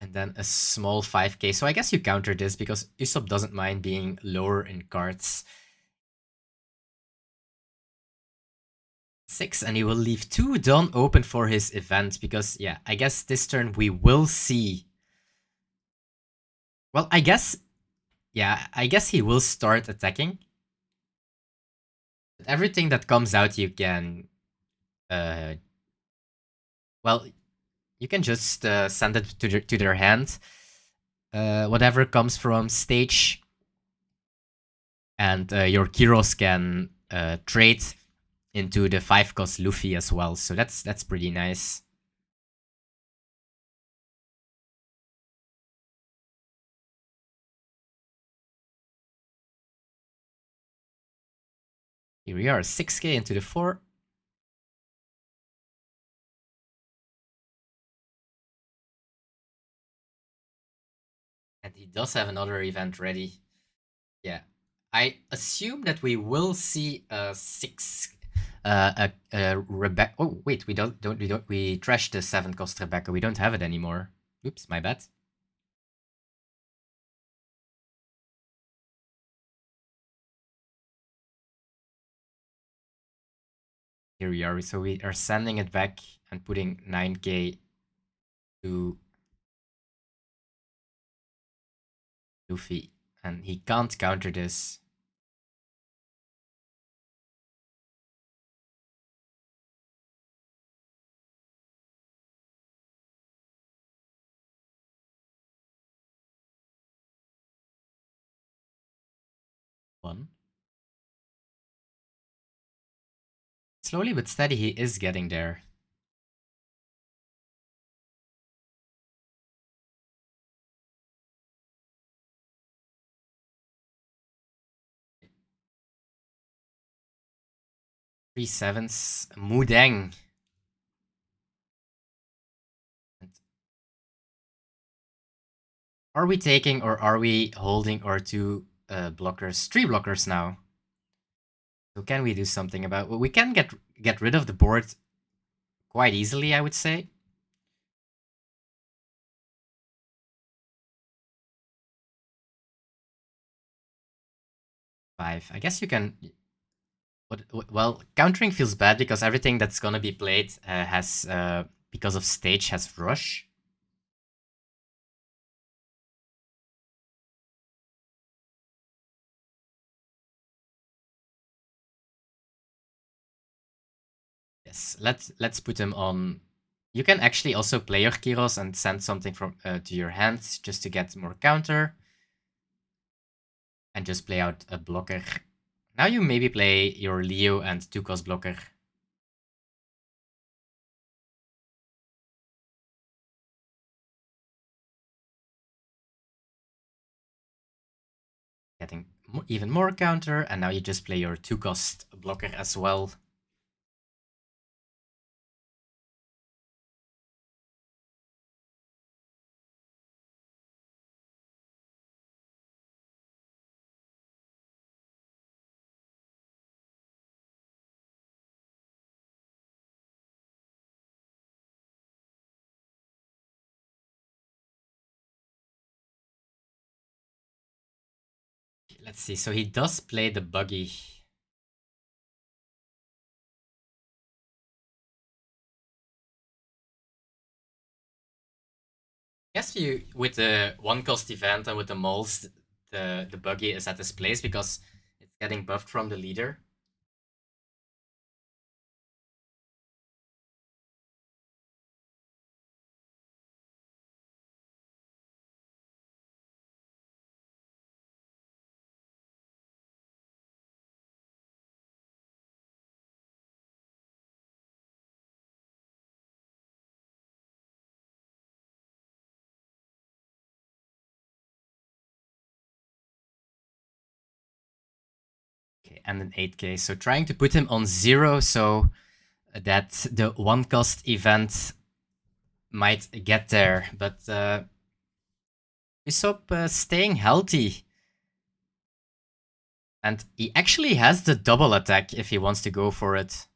then a small 5k. So I guess you counter this because Usopp doesn't mind being lower in cards. 6, and he will leave 2 done open for his event, because yeah, I guess this turn we will see. Well, I guess, yeah, I guess he will start attacking. But everything that comes out, you can, well, you can just send it to their hand. Whatever comes from stage, and your Kiros can trade into the 5 cost Luffy as well. So that's pretty nice. Here we are, 6k into the 4. And he does have another event ready. Yeah. I assume that we will see a 6 Rebecca. Oh wait, we trashed the 7 cost Rebecca. We don't have it anymore. Oops, my bad. Here we are. So we are sending it back, and putting 9k to Luffy. And he can't counter this. One. Slowly but steady, he is getting there. Three sevens, Mudeng. Are we taking or are we holding our two blockers? 3 blockers now. So can we do something about? Well, we can get rid of the board quite easily, I would say. Five. I guess you can. Well, countering feels bad because everything that's gonna be played has because of stage has rush. Yes, let's put him on. You can actually also play your Kyros and send something from to your hands just to get more counter. And just play out a blocker. Now you maybe play your Leo and 2-cost blocker. Getting even more counter, and now you just play your 2-cost blocker as well. Let's see, so he does play the buggy. I guess you, with the 1-cost event and with the moles, the buggy is at this place because it's getting buffed from the leader. Okay, and an 8k. So trying to put him on 0 so that the 1-cost event might get there, but Usopp staying healthy. And he actually has the double attack if he wants to go for it.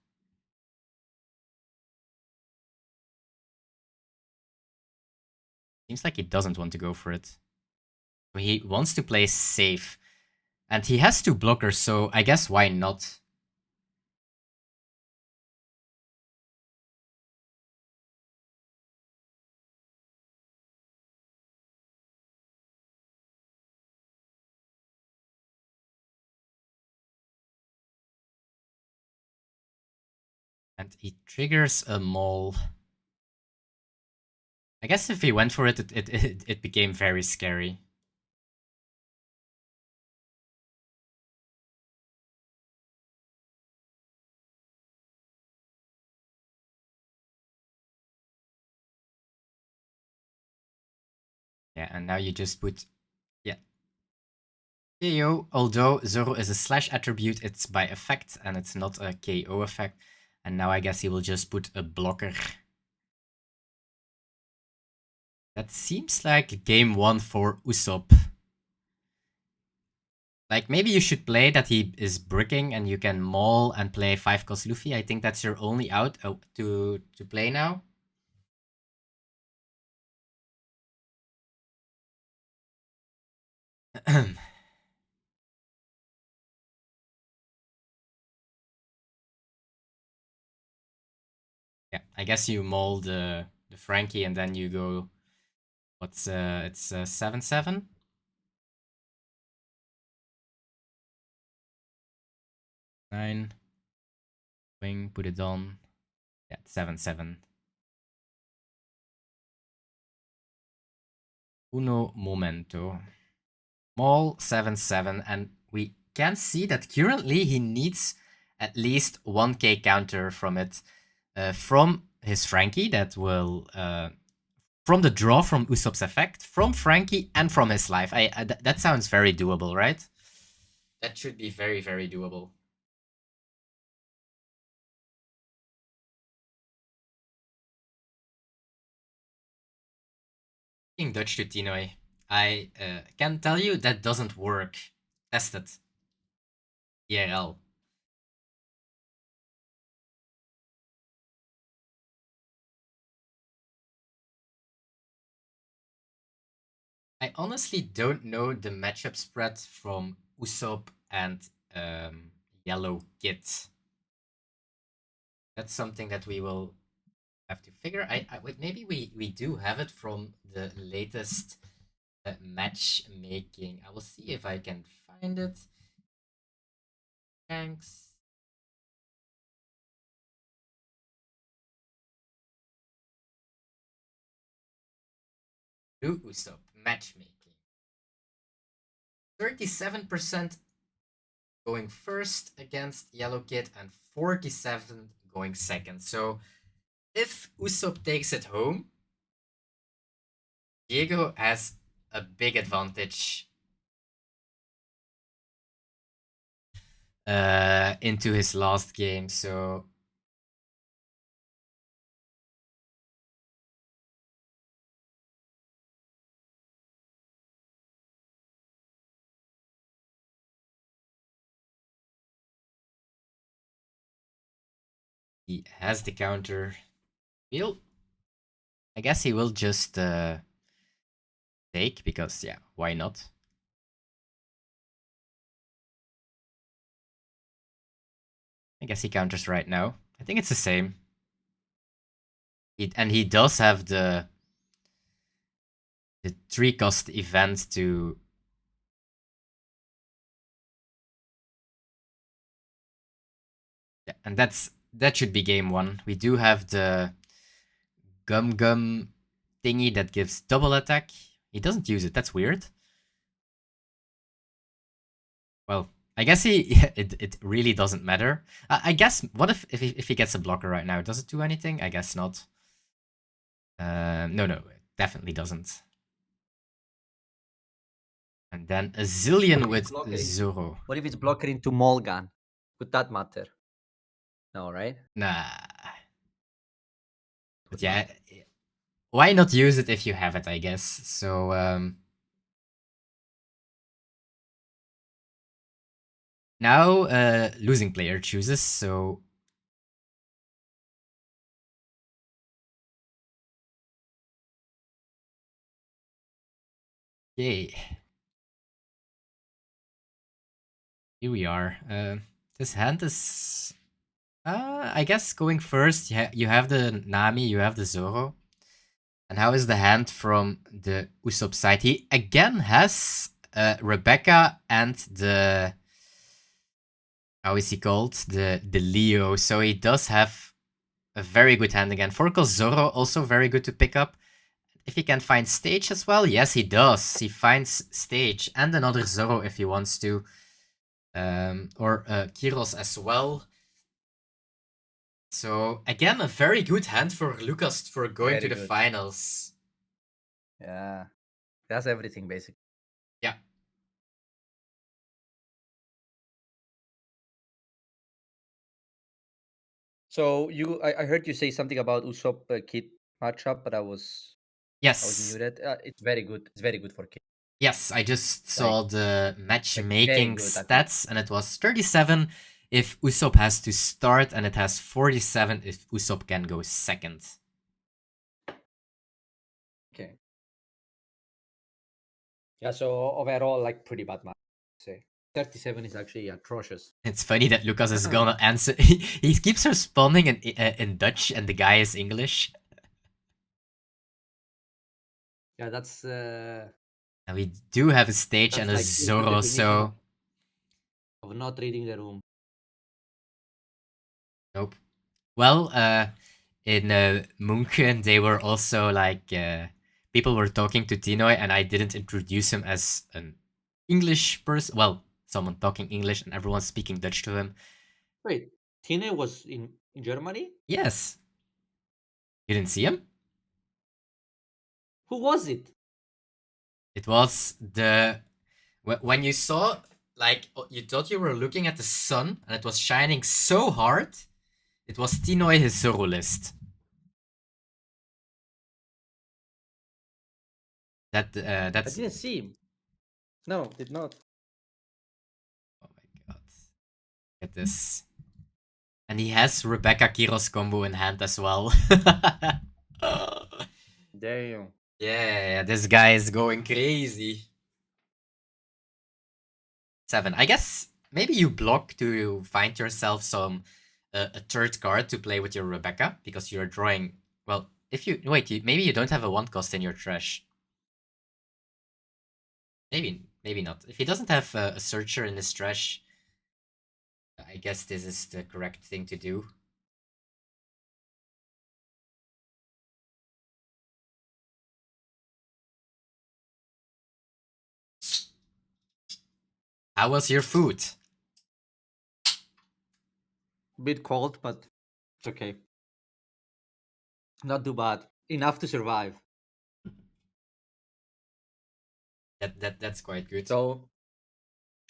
Seems like he doesn't want to go for it. He wants to play safe. And he has 2 blockers, so I guess why not? And he triggers a mole. I guess if he went for it, it became very scary. Yeah, and now you just put... Yeah. KO, although Zoro is a slash attribute, it's by effect, and it's not a KO effect. And now I guess he will just put a blocker. That seems like game 1 for Usopp. Like, maybe you should play that he is bricking and you can maul and play 5-cost Luffy. I think that's your only out to play now. Yeah, I guess you mold the Frankie and then you go. What's it's 7-7. 9. Wing, put it on. Yeah, 7-7. Uno momento. Mall 7-7, and we can see that currently he needs at least 1k counter from it. From his Frankie that will from the draw from Usopp's effect, from Frankie, and from his life. That sounds very doable, right? That should be very, very doable. Speaking Dutch to Tinoi, I can tell you that doesn't work. Test it. IRL. I honestly don't know the matchup spread from Usopp and Yellow Kit. That's something that we will have to figure. Wait, maybe we do have it from the latest matchmaking. I will see if I can find it. Thanks. Do Usopp matchmaking. 37% going first against Yellow Kid and 47 going second. So if Usopp takes it home, Diego has a big advantage into his last game. So he has the counter. I guess he will just take because, yeah, why not? I guess he counters right now. I think it's the same. And he does have the 3-cost event to. Yeah, and that should be game 1. We do have the Gum Gum thingy that gives double attack. He doesn't use it. That's weird. Well, I guess it really doesn't matter. I guess what if he gets a blocker right now? Does it do anything? I guess not. No, it definitely doesn't. And then a zillion with Zoro.
What if it's blocker into Molgan? Would that matter? No, right?
Nah. But yeah, why not use it if you have it, I guess. So now losing player chooses, so yay. Here we are. This hand is I guess going first, you have the Nami, you have the Zoro. And how is the hand from the Usopp side? He again has Rebecca and the how is he called? The Leo. So he does have a very good hand again. Forkel Zoro also very good to pick up. If he can find stage as well, yes, he does. He finds stage and another Zoro if he wants to, or Kiros as well. So again, a very good hand for Lucas for going very to the finals.
Yeah, that's everything basically.
Yeah.
So I heard you say something about Usopp Kid matchup, but I was muted. It's very good. It's very good for Kid.
Yes, I just saw the matchmaking stats, and it was 37 if Usopp has to start, and it has 47 if Usopp can go second.
Okay. Yeah, so overall, like pretty bad match, say. 37 is actually atrocious.
It's funny that Lucas is gonna answer. He keeps responding in Dutch, and the guy is English.
Yeah, that's
And we do have a stage
that's
and a
like instant
Zoro,
definition
so
of not reading the room.
nope. Well, in Munchen, they were also like people were talking to Tinoy, and I didn't introduce him as an English person. Well, someone talking English, and everyone speaking Dutch to him.
Wait, Tine was in Germany?
Yes, you didn't see him.
Who was it?
It was the when you saw like you thought you were looking at the sun, and it was shining so hard. It was Tinoy his Zoro list.
I
That's
didn't see him. No, did not.
oh my god. Look at this. And he has Rebecca Kiros combo in hand as well.
Damn.
Yeah, this guy is going crazy. 7. I guess maybe you block to find yourself some a third card to play with your Rebecca because you're drawing. Well, if you wait, maybe you don't have a one cost in your trash. Maybe not. If he doesn't have a searcher in his trash, I guess this is the correct thing to do. How was your food?
Bit cold, but it's okay. Not too bad. Enough to survive.
That's quite good.
So,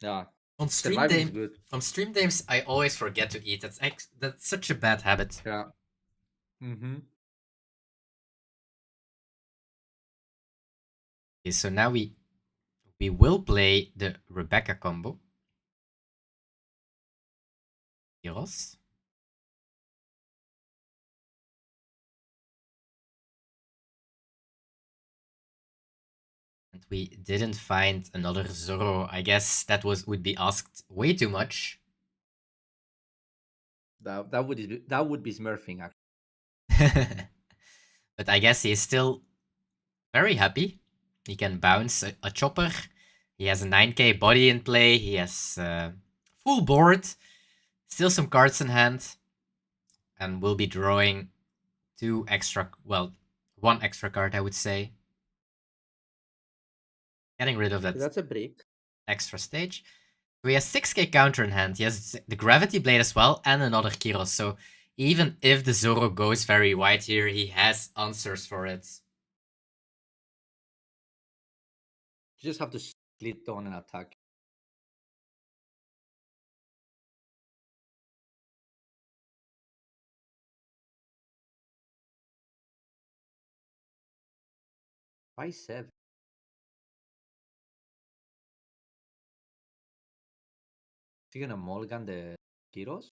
yeah,
On stream
surviving is
day,
good.
on stream days, I always forget to eat. That's such a bad habit.
Yeah. Mm-hmm.
Okay, so now we will play the Rebecca combo. Heroes. And we didn't find another Zoro. I guess that would be asked way too much.
That would be smurfing actually.
But I guess he is still very happy. He can bounce a chopper. He has a 9k body in play. He has full board. Still some cards in hand. And we'll be drawing one extra card, I would say. Getting rid of that
That's a break.
extra stage. So he has 6k counter in hand. He has the Gravity Blade as well, and another Kiros. So even if the Zoro goes very wide here, he has answers for it.
You just have to split on an attack. Why 7? Is he gonna mulligan the Kiros?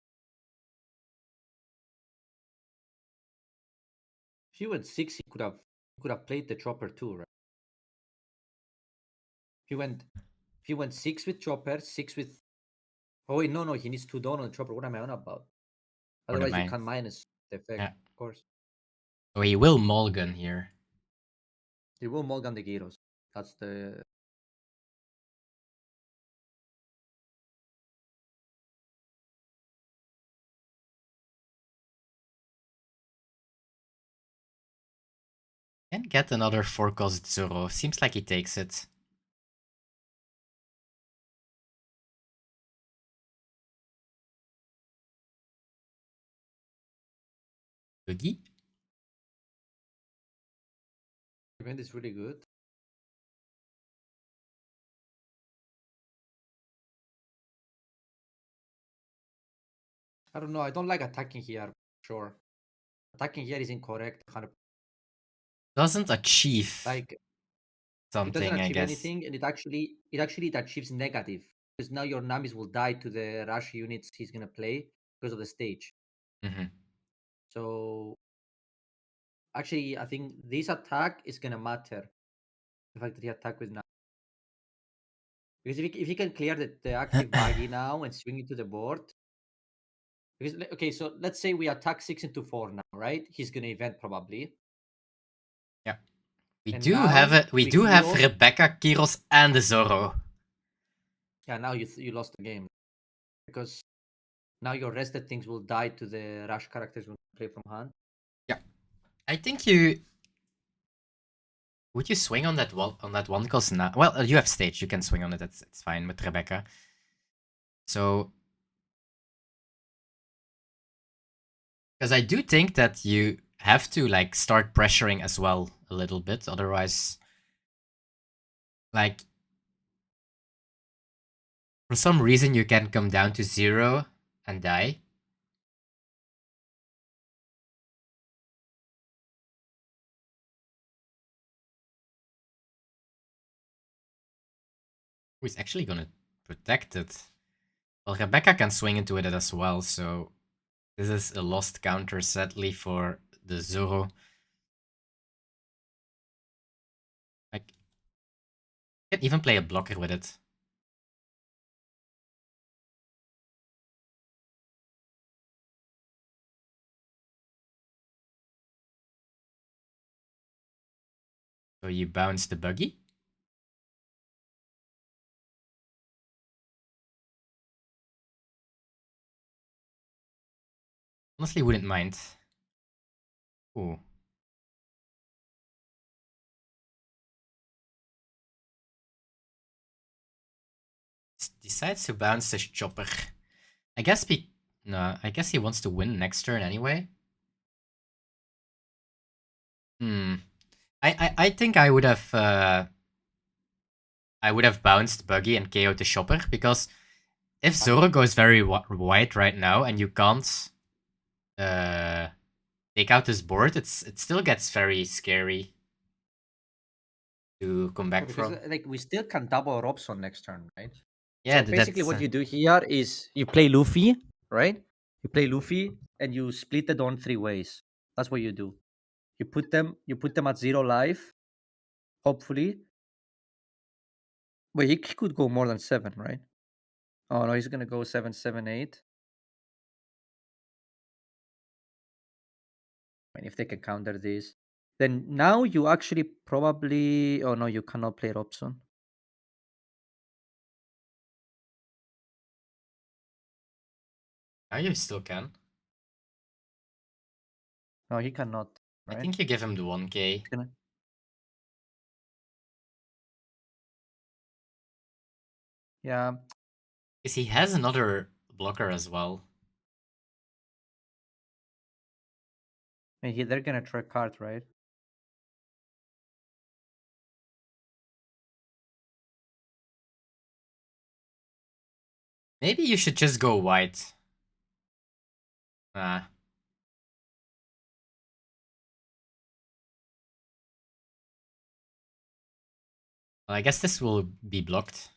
If he went 6, he could have played the chopper too, right? If he went 6 with chopper, 6 with. Oh wait, no, he needs 2 down on the chopper. What am I on about?
For the
Otherwise, you
mine.
can't minus the effect,
Yeah.
of course.
So he will mulligan here.
He will mulligan the Gyros. That's the.
Can get another 4-cost Zoro. Seems like he takes it. Boogie.
Event is really good. I don't know. I don't like attacking here. Sure. Attacking here is incorrect. 100%.
Doesn't achieve
Like it doesn't
something, I
achieve
guess.
anything, and it achieves negative because now your Namis will die to the rush units he's gonna play because of the stage.
Mm-hmm.
So actually, I think this attack is gonna matter. The fact that he attack with Because if he can clear the active buggy now and swing it to the board. Because okay, so let's say we attack 6 into 4 now, right? He's gonna event probably.
Yeah. We
And
do
now
have
we
have
close.
Rebecca, Kiros, and the Zoro.
Yeah, now you lost the game. Because now your rested things will die to the rush characters when you play from hand.
Yeah. I think you would you swing on that one because now well you have stage, you can swing on it, it's fine with Rebecca. So because I do think that you have to like start pressuring as well a little bit, otherwise like for some reason you can come down to 0 and die. Who's actually gonna protect it? Well, Rebecca can swing into it as well, so this is a lost counter sadly for the Zoro. I can even play a blocker with it. So you bounce the buggy. Honestly, wouldn't mind. Ooh. Decides to bounce the chopper. I guess I guess he wants to win next turn anyway. I think I would have bounced Buggy and KO'd the Chopper, because if Zoro goes very wide right now and you can't take out this board, it still gets very scary to come back
Because
from.
like we still can double Robson next turn, right?
Yeah,
So basically what you do here is you play Luffy, right? You play Luffy and you split it on 3 ways. That's what you do. You put them at 0 life, hopefully. But he could go more than 7, right? Oh no, he's gonna go 7, 7, 8. I mean, if they can counter this. Then now you actually probably oh no, you cannot play Robson.
Now you still can.
No, he cannot, right?
I think you give him the 1k.
Yeah.
Because he has another blocker as well.
And they're gonna try card, right?
Maybe you should just go white. Well, I guess this will be blocked.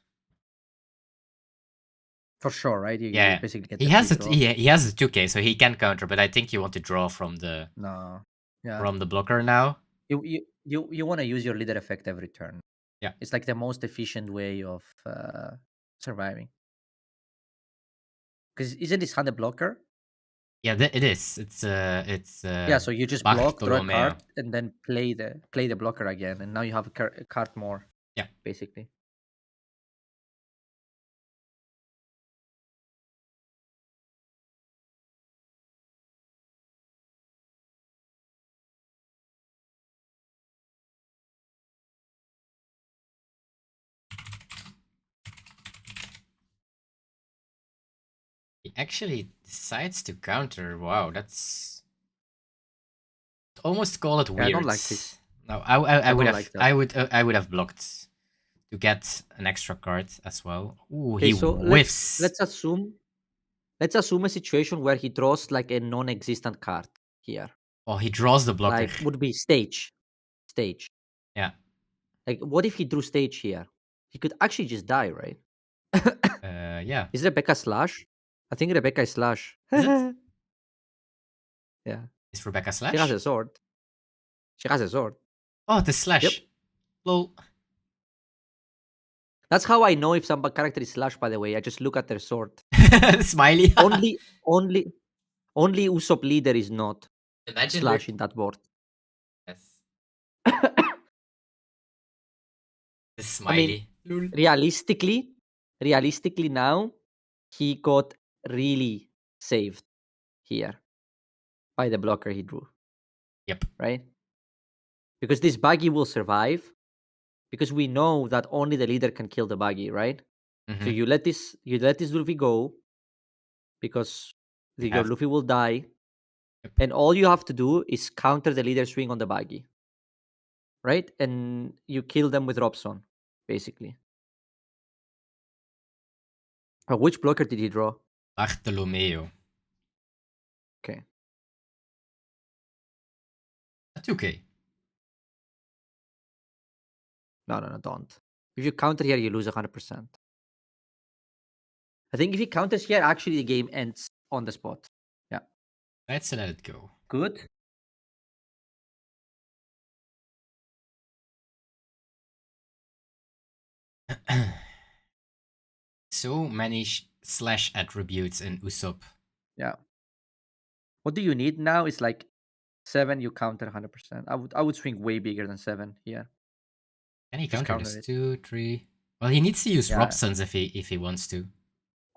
For sure, right? You
Yeah,
basically get
he
the
has
free
it.
draw.
He has a 2k, so he can counter. But I think you want to draw from the
No. Yeah.
blocker now.
You want to use your leader effect every turn.
Yeah,
It's like the most efficient way of surviving. Because isn't this hand a blocker?
yeah, it is. It's
Yeah, so you just block, draw a
Bartolomeo.
card, and then play the blocker again, and now you have a card more.
Yeah,
basically.
he actually decides to counter. Wow, that's almost call it
Yeah, I
weird.
don't like this.
No, I would
don't
have
like that.
I would have blocked to get an extra card as well. Ooh,
Okay,
he
so
whiffs.
let's assume a situation where he draws like a non-existent card here.
Oh, he draws the blocker.
Like would be stage.
Yeah.
Like what if he drew stage here? He could actually just die, right?
Yeah.
Is Rebecca slash? I think Rebecca is slash.
Is it?
Yeah.
Is Rebecca
She has
slash?
a sword. She has a sword.
Oh, the slash.
Yep.
Lol.
That's how I know if some character is slash, by the way. I just look at their sword.
Smiley.
only Usopp leader is not
Imagine
slash in that board.
Yes. The smiley.
I mean, realistically now, he got really saved here by the blocker he drew.
Yep.
Right? Because this buggy will survive. Because we know that only the leader can kill the buggy, right?
Mm-hmm.
So you let this Luffy go because your Luffy will die. Yep. And all you have to do is counter the leader swing on the buggy. Right? And you kill them with Robson, basically. Which blocker did he draw?
Bartolomeo.
Okay.
That's okay.
No, don't. If you counter here, you lose 100%. I think if he counters here, actually the game ends on the spot. Yeah.
Let's let it go.
Good.
So many slash attributes in Usopp.
Yeah. What do you need now is like 7, you counter 100%. I would swing way bigger than 7 here.
Can he
Just
counter this? 2, 3. Well, he needs to use Robson's if he wants to.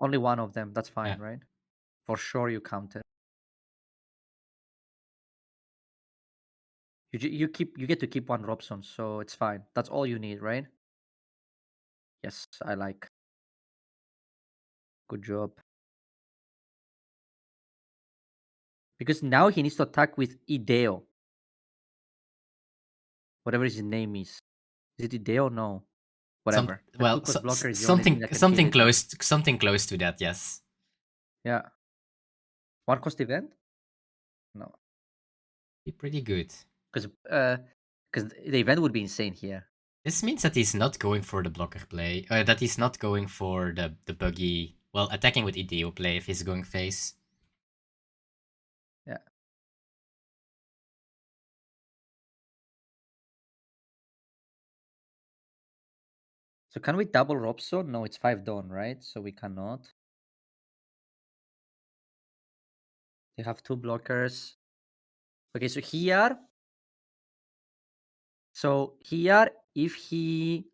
Only one of them. That's fine, right? For sure, you counter. You get to keep one Robson, so it's fine. That's all you need, right? Yes, I like. Good job. Because now he needs to attack with Ideo. Whatever his name is. Is it Ideo? No. Whatever.
Something close to that, yes.
Yeah. One cost event? No.
Be pretty good.
Because the event would be insane here.
This means that he's not going for the blocker play. That he's not going for the buggy. Well, attacking with Ideo play if he's going face.
Yeah. So can we double Robson? No, it's 5 Dawn, right? So we cannot. They have 2 blockers. Okay, so here. If he.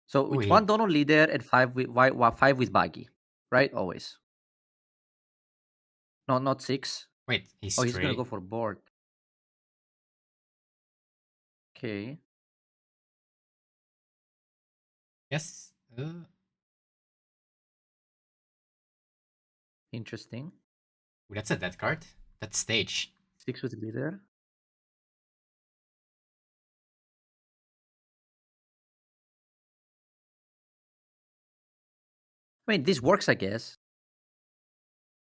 So it's 1 Dawn on leader and 5 with buggy, right? Always. No, not 6.
Wait, he's
gonna go for board. Okay.
Yes.
Interesting.
Ooh, that's a dead card. That's stage.
6 with leader. I mean, this works, I guess.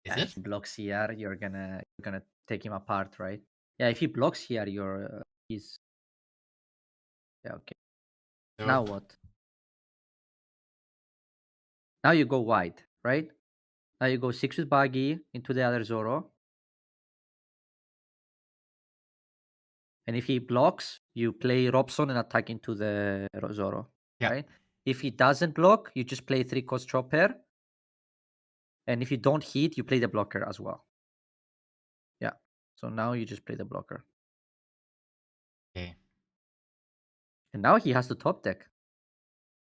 Is it?
He blocks here, you're gonna take him apart, right? Yeah, if he blocks here, he's. Yeah, okay. So, now what? Now you go wide, right? Now you go 6 with buggy into the other Zoro. And if he blocks, you play Robson and attack into the Zoro, right? If he doesn't block, you just play 3-cost Chopper. And if you don't hit, you play the blocker as well. Yeah. So now you just play the blocker.
Okay.
And now he has to top deck.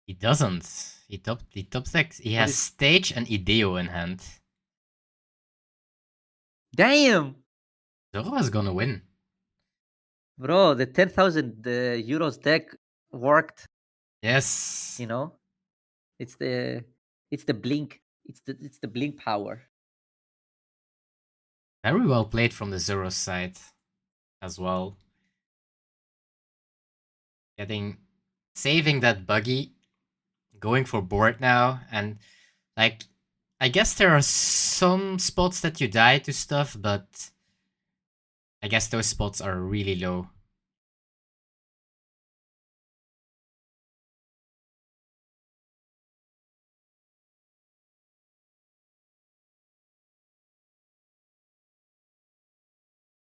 He doesn't. He top decks. He has stage and Ideo in hand.
Damn!
Zoro is gonna win.
Bro, the 10,000 euros deck worked.
Yes.
You know? It's the blink. It's the blink power.
Very well played from the Zoro side as well. Saving that buggy, going for board now, and like, I guess there are some spots that you die to stuff, but I guess those spots are really low.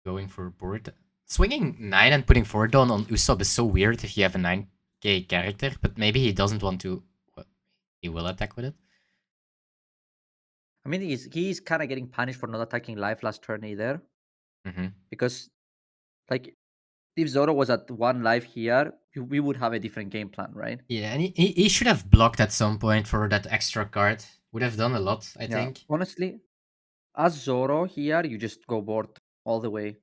going for board. Swinging 9 and putting 4 down on Usopp is so weird if you have a 9k character, but maybe he doesn't want to. Well, he will attack with it.
I mean, he's kind of getting punished for not attacking life last turn either. Because, like, if Zoro was at 1 life here, we would have a different game plan, right?
Yeah, and he should have blocked at some point for that extra card. Would have done a lot, I think.
Honestly, as Zoro here, you just go board all the way.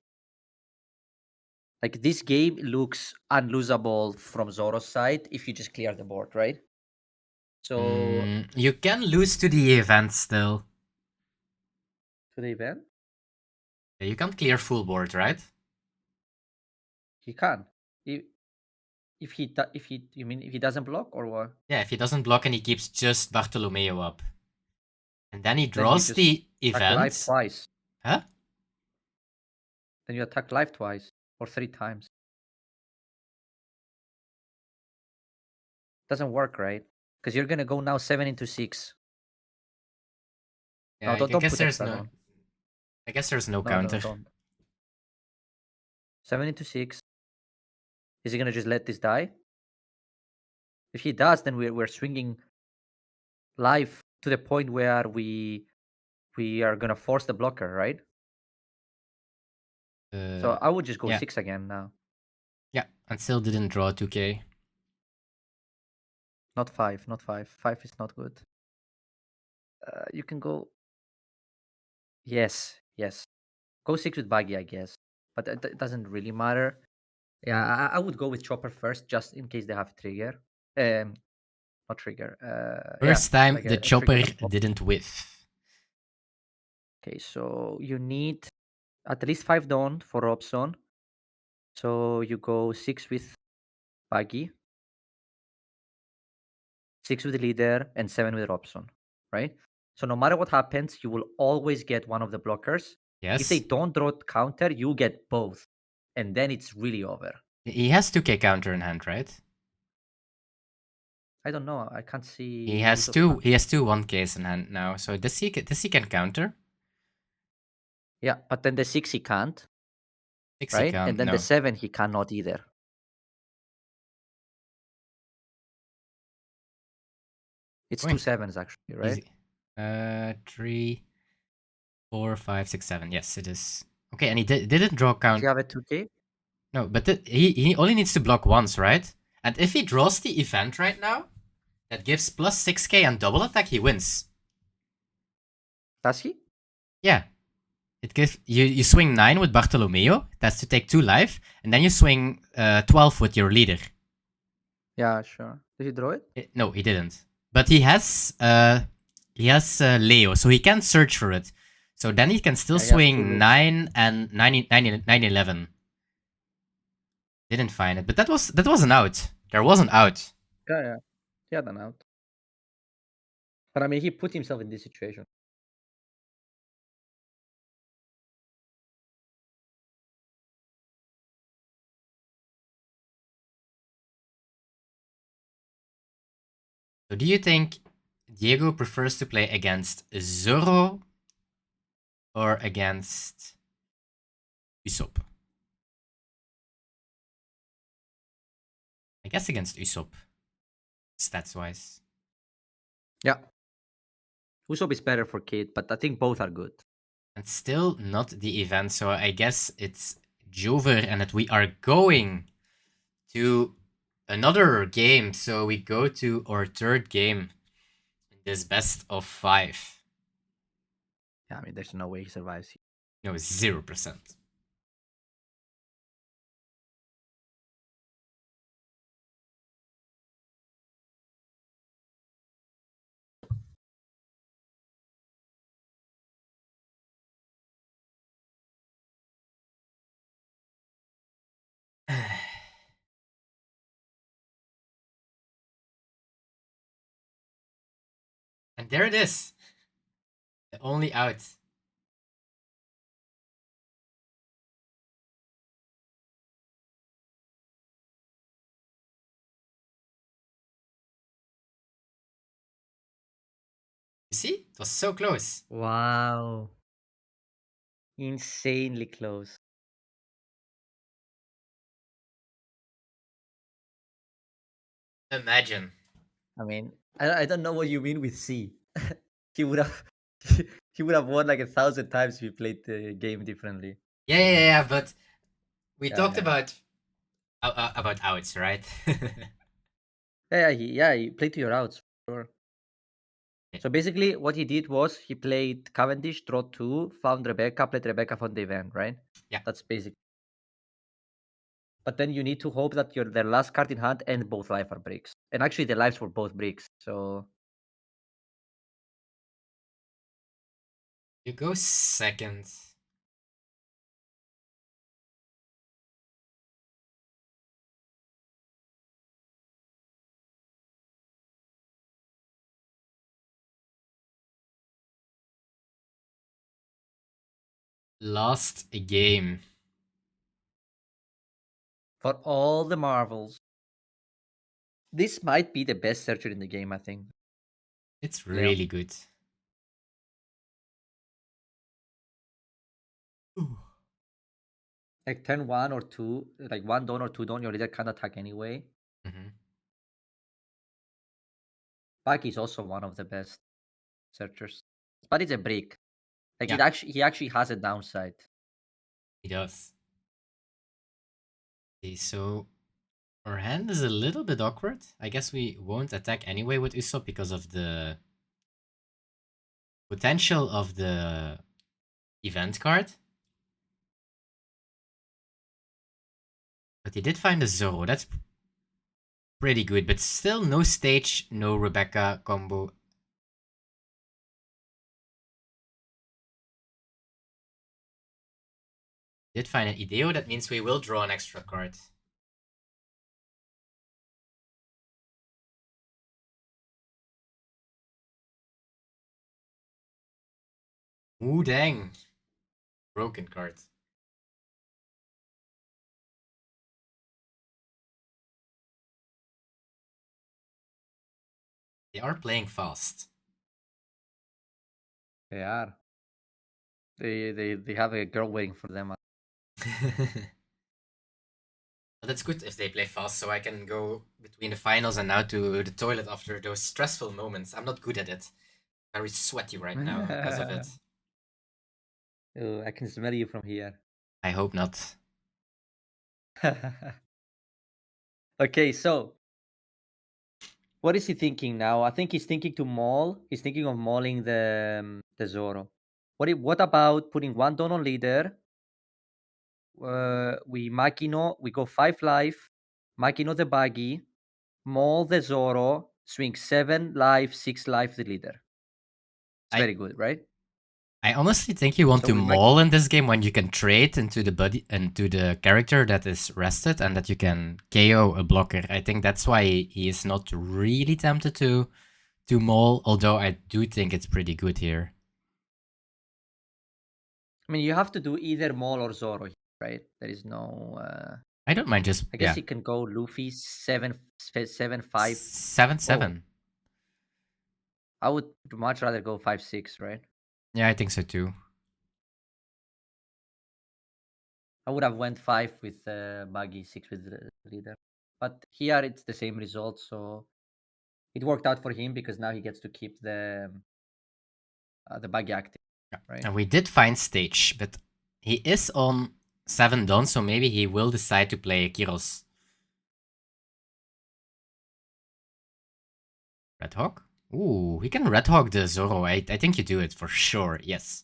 Like, this game looks unlosable from Zoro's side if you just clear the board, right? So
you can lose to the event still.
To the event?
Yeah, you can't clear full board, right?
He can. If he doesn't block or what?
Yeah, if he doesn't block and he keeps just Bartolomeo up. And then he draws the event.
Life twice.
Huh?
Then you attack life twice or 3 times. Doesn't work, right? Because you're gonna go now 7 into 6.
Yeah,
no, don't put extra on.
I guess there's no counter.
No, don't. 7 into 6. Is he gonna just let this die? If he does, then we're swinging life to the point where we are gonna force the blocker, right? So I would just go 6 again now.
Yeah, and still didn't draw 2k.
Not 5, not 5. 5 is not good. You can go. Yes. Go 6 with Baggy, I guess. But it doesn't really matter. Yeah, I would go with Chopper first, just in case they have a trigger. Not trigger.
First time
like
the Chopper didn't whiff.
Okay, so you need at least 5 Dawn for Robson. So you go 6 with Baggy, 6 with the leader, and 7 with Robson, right? So no matter what happens, you will always get one of the blockers.
Yes.
If they don't draw counter, you get both. And then it's really over.
He has 2k counter in hand, right?
I don't know. I can't see.
He has two 1ks in hand now. So this he can counter.
Yeah, but then the 6 he can't.
6
right?
He can't,
And then
no.
the 7 he cannot either. It's 2 7s actually, right?
Easy. 3, 4, 5, 6, 7. Yes, it is. Okay, and he didn't draw count.
Do you have a 2k?
No, but he only needs to block once, right? And if he draws the event right now, that gives plus 6k and double attack, he wins.
Does he?
Yeah. It gives you swing 9 with Bartolomeo. That's to take 2 life, and then you swing 12 with your leader.
Yeah, sure. Did he draw it?
No, he didn't. But he has Leo, so he can search for it. So then he can still swing 9 and 9, 11. Didn't find it, but that was an out. There was an out.
Yeah. He had an out. But I mean, he put himself in this situation.
So do you think Diego prefers to play against Zoro or against Usopp? I guess against Usopp, stats-wise.
Yeah. Usopp is better for Kid, but I think both are good.
And still not the event, so I guess it's Jover and that we are going to another game. So we go to our 3rd game in this best of 5.
Yeah, I mean, there's no way he survives.
No, 0%. And there it is. The only out. You see? It was so close.
Wow. Insanely close.
Imagine.
I mean, I don't know what you mean with C. He would have he would have won like 1,000 times if he played the game differently.
Yeah, but we talked about outs, right?
He played to your outs, sure.
Yeah.
So basically, what he did was he played Cavendish, draw 2, found Rebecca, played Rebecca, found the event, right?
Yeah.
That's basic. But then you need to hope that their last card in hand and both life are bricks. And actually, the lives were both bricks, so...
You go second. Lost a game.
For all the marvels. This might be the best searcher in the game, I think.
It's really good. Ooh.
Like turn 1 or 2, like 1 don or 2 don, your leader can't attack anyway. Baki is also one of the best searchers. But it's a brick. Like he actually has a downside.
He does. Okay, so our hand is a little bit awkward. I guess we won't attack anyway with Usopp because of the potential of the event card. But he did find a Zoro. That's pretty good, but still no stage, no Rebecca combo. Did find an Ideo, that means we will draw an extra card. Ooh, dang. Broken card. They are playing fast.
They are. They have a girl waiting for them.
That's good if they play fast, so I can go between the finals and now to the toilet after those stressful moments. I'm not good at it. Very sweaty right now because of it.
Oh, I can smell you from here.
I hope not.
Okay, so what is he thinking now? I think he's thinking to maul. He's thinking of mauling the Zoro. What about putting 1 don on leader? We Makino, we go 5 life, Makino the buggy, maul the Zoro, swing 7 life, 6 life the leader. It's very good, right?
I honestly think you want to maul in this game when you can trade into the the character that is rested and that you can KO a blocker. I think that's why he is not really tempted to maul, although I do think it's pretty good here.
I mean, you have to do either maul or Zoro, right? There is no...
I don't mind just...
I guess you can go Luffy 7-5.
7-7.
I would much rather go 5-6, right?
Yeah, I think so too.
I would have went 5 with Buggy, 6 with the leader. But here it's the same result, so it worked out for him because now he gets to keep the Buggy active, right?
And we did find stage, but he is on 7 done, so maybe he will decide to play Kiros. Red Hawk? Ooh, he can Red Hawk the Zoro. I think you do it for sure, yes.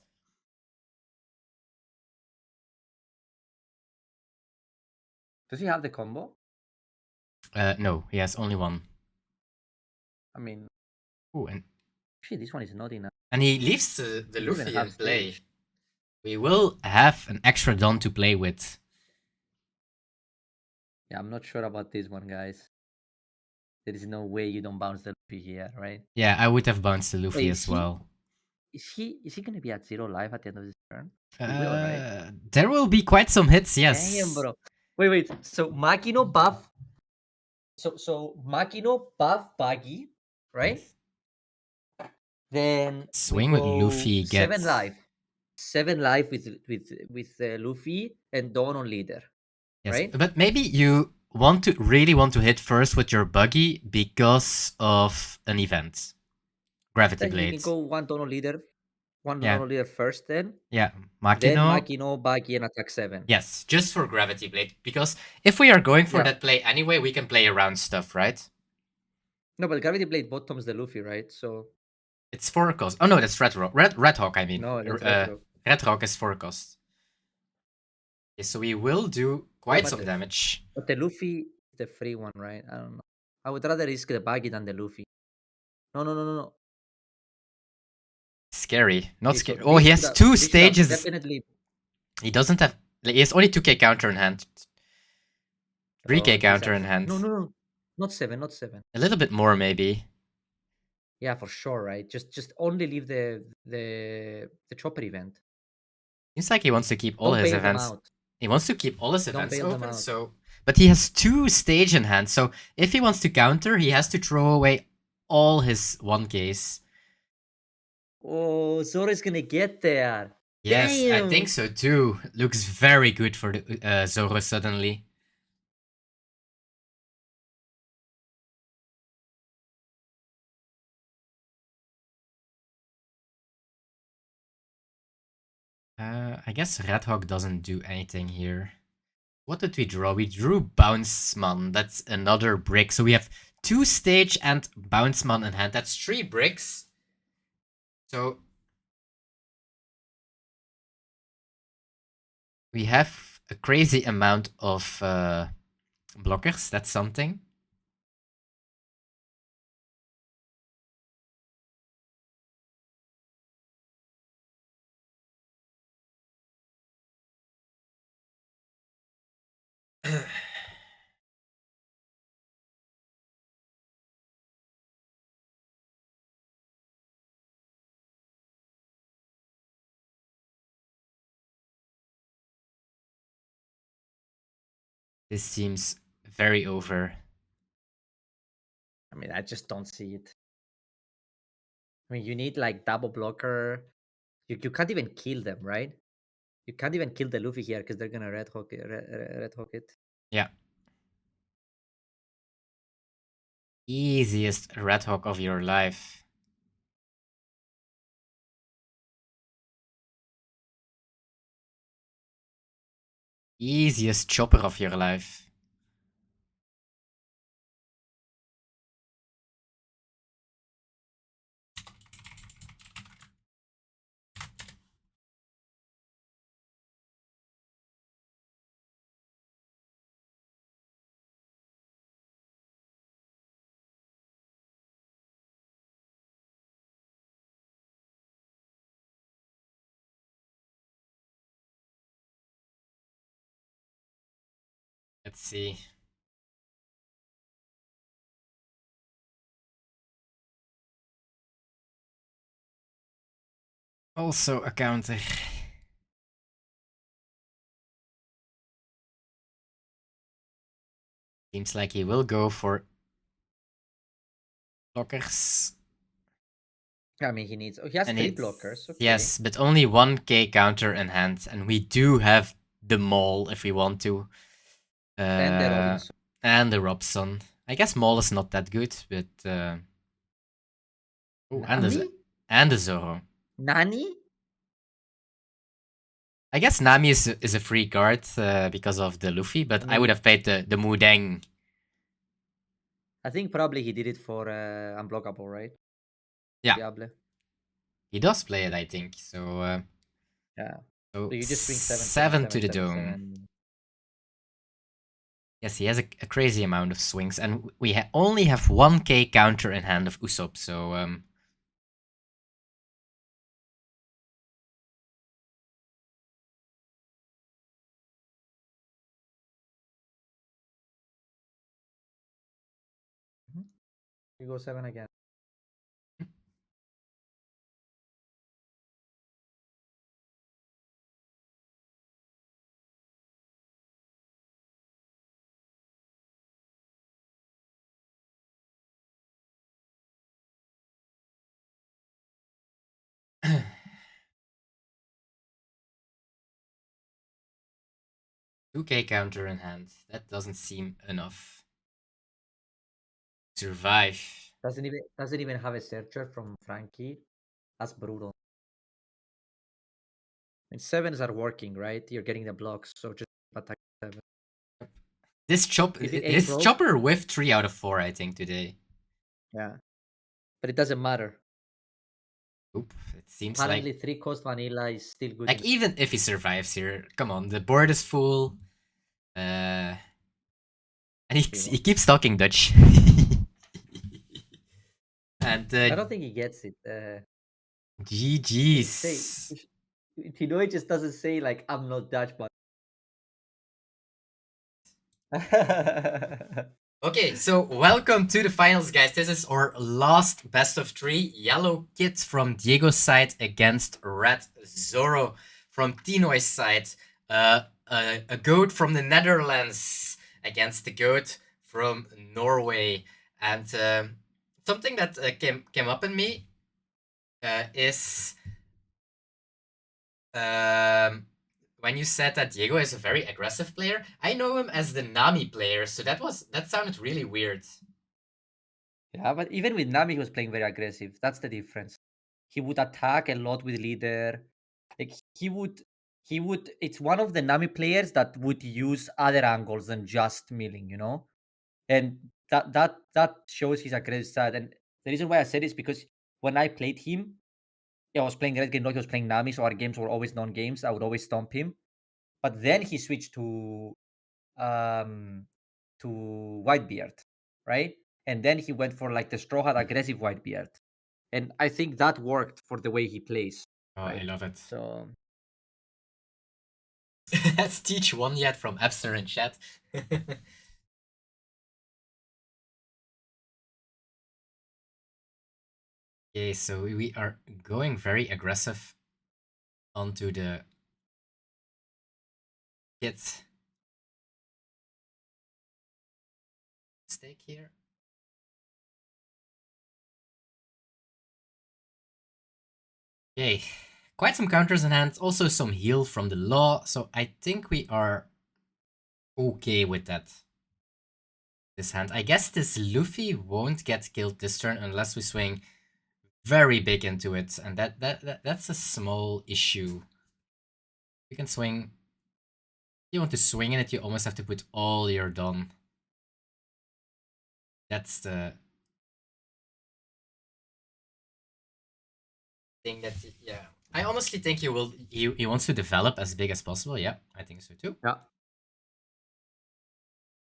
Does he have the combo?
No, he has only one.
I mean...
Ooh, and...
Actually, this one is not enough.
And he leaves the Luffy in play. We will have an extra Don to play with.
Yeah, I'm not sure about this one, guys. There is no way you don't bounce the Luffy here, right?
Yeah, I would have bounced the Luffy as well.
Is he going to be at 0 life at the end of this turn? He will, right?
There will be quite some hits, yes.
Damn, bro. Wait. So Makino buff. So Makino buff Buggy, right? Yes. Then
swing with Luffy.
7 life. 7 life with Luffy and Dawn on leader.
Yes,
right?
But maybe you really want to hit first with your buggy because of an event. Gravity
Then
Blade.
you can go one dono leader first then.
Yeah,
Then
Makino.
Makino, buggy, and attack 7.
Yes, just for Gravity Blade. Because if we are going for
Yeah.
that play anyway, we can play around stuff, right?
No, but Gravity Blade bottoms the Luffy, right? So
it's 4 cost. Oh no, that's Red Rock. Red Hawk, I mean.
no, that's Red Rock.
Red Rock is 4 cost. Okay, so we will do quite some damage.
But the Luffy is the free one, right? I don't know. I would rather risk the buggy than the Luffy. No.
Scary. Not
Okay, so
scary. Oh, he has 2 stages.
Definitely.
He doesn't have. He has only 2k counter in hand. 3k counter in hand.
No. Not 7.
A little bit more, maybe.
Yeah, for sure, right? Just only leave the chopper event.
Seems like he wants to keep all his events. He wants to keep all his events open, so. But he has 2 stage in hand, so if he wants to counter, he has to throw away all his 1ks.
Oh, Zoro is gonna get there.
Yes,
Damn.
I think so too. Looks very good for the Zoro suddenly. I guess Red Hawk doesn't do anything here. What did we draw? We drew Bounceman. That's another brick. So we have 2 stage and Bounceman in hand. That's 3 bricks. So we have a crazy amount of blockers. That's something. This seems very over.
I mean, I just don't see it. I mean, you need like double blocker. You can't even kill them, right? You can't even kill the Luffy here because they're gonna red hawk it.
Yeah. Easiest Red Hawk of your life. Easiest chopper of your life. Let's see. Also a counter. Seems like he will go for blockers.
I mean, he needs. Oh, he has 3 blockers. Okay.
Yes, but only 1k counter in hand, and we do have the Maul if we want to.
And the Robinson.
And the Robson. I guess Maul is not that good, but. Oh, and the Zoro.
Nani?
I guess Nami is a free card because of the Luffy, but I would have played the Mudeng.
I think probably he did it for unblockable, right?
Yeah.
Diable.
He does play it, I think. So
yeah.
So
you just bring
7 to the dome. Yes, he has a crazy amount of swings, and we only have 1k counter in hand of Usopp, so
You go 7 again.
2k counter in hand. That doesn't seem enough. Survive.
Doesn't even have a searcher from Frankie. That's brutal. And sevens are working, right? You're getting the blocks, so just attack 7.
His chopper whiffed 3 out of 4, I think, today.
Yeah, but it doesn't matter.
Oop, it seems
Apparently,
like
3-cost vanilla is still good.
Like, even if he survives here, come on, the board is full. And he keeps talking Dutch. And
I don't think he gets it.
GG's.
Chinoy just doesn't say like I'm not Dutch, but
Okay, so welcome to the finals, guys. This is our last best of 3. Yellow Kit from Diego's side against Red Zoro from Tinoi's side. A goat from the Netherlands against the goat from Norway. And something that came up in me is when you said that Diego is a very aggressive player. I know him as the Nami player, so that sounded really weird.
Yeah, but even with Nami, he was playing very aggressive. That's the difference. He would attack a lot with leader. Like he would. It's one of the Nami players that would use other angles than just milling, you know, and that shows his aggressive side. And the reason why I said is because when I played him, I was playing Red Game, he was playing Nami, so our games were always non-games. I would always stomp him. But then he switched um to Whitebeard, right? And then he went for like the straw hat aggressive Whitebeard. And I think that worked for the way he plays.
Oh,
right?
I love it.
So
That's Teach One Yet from Epster in chat. Okay, so we are going very aggressive onto the Kit stake here. Okay, quite some counters in hand, also some heal from the law, so I think we are okay with that. This hand. I guess this Luffy won't get killed this turn unless we swing very big into it, and that's a small issue. You can swing. If you want to swing in it, you almost have to put all your Don. That's the thing that, yeah. I honestly think he wants to develop as big as possible. Yeah, I think so too.
yeah.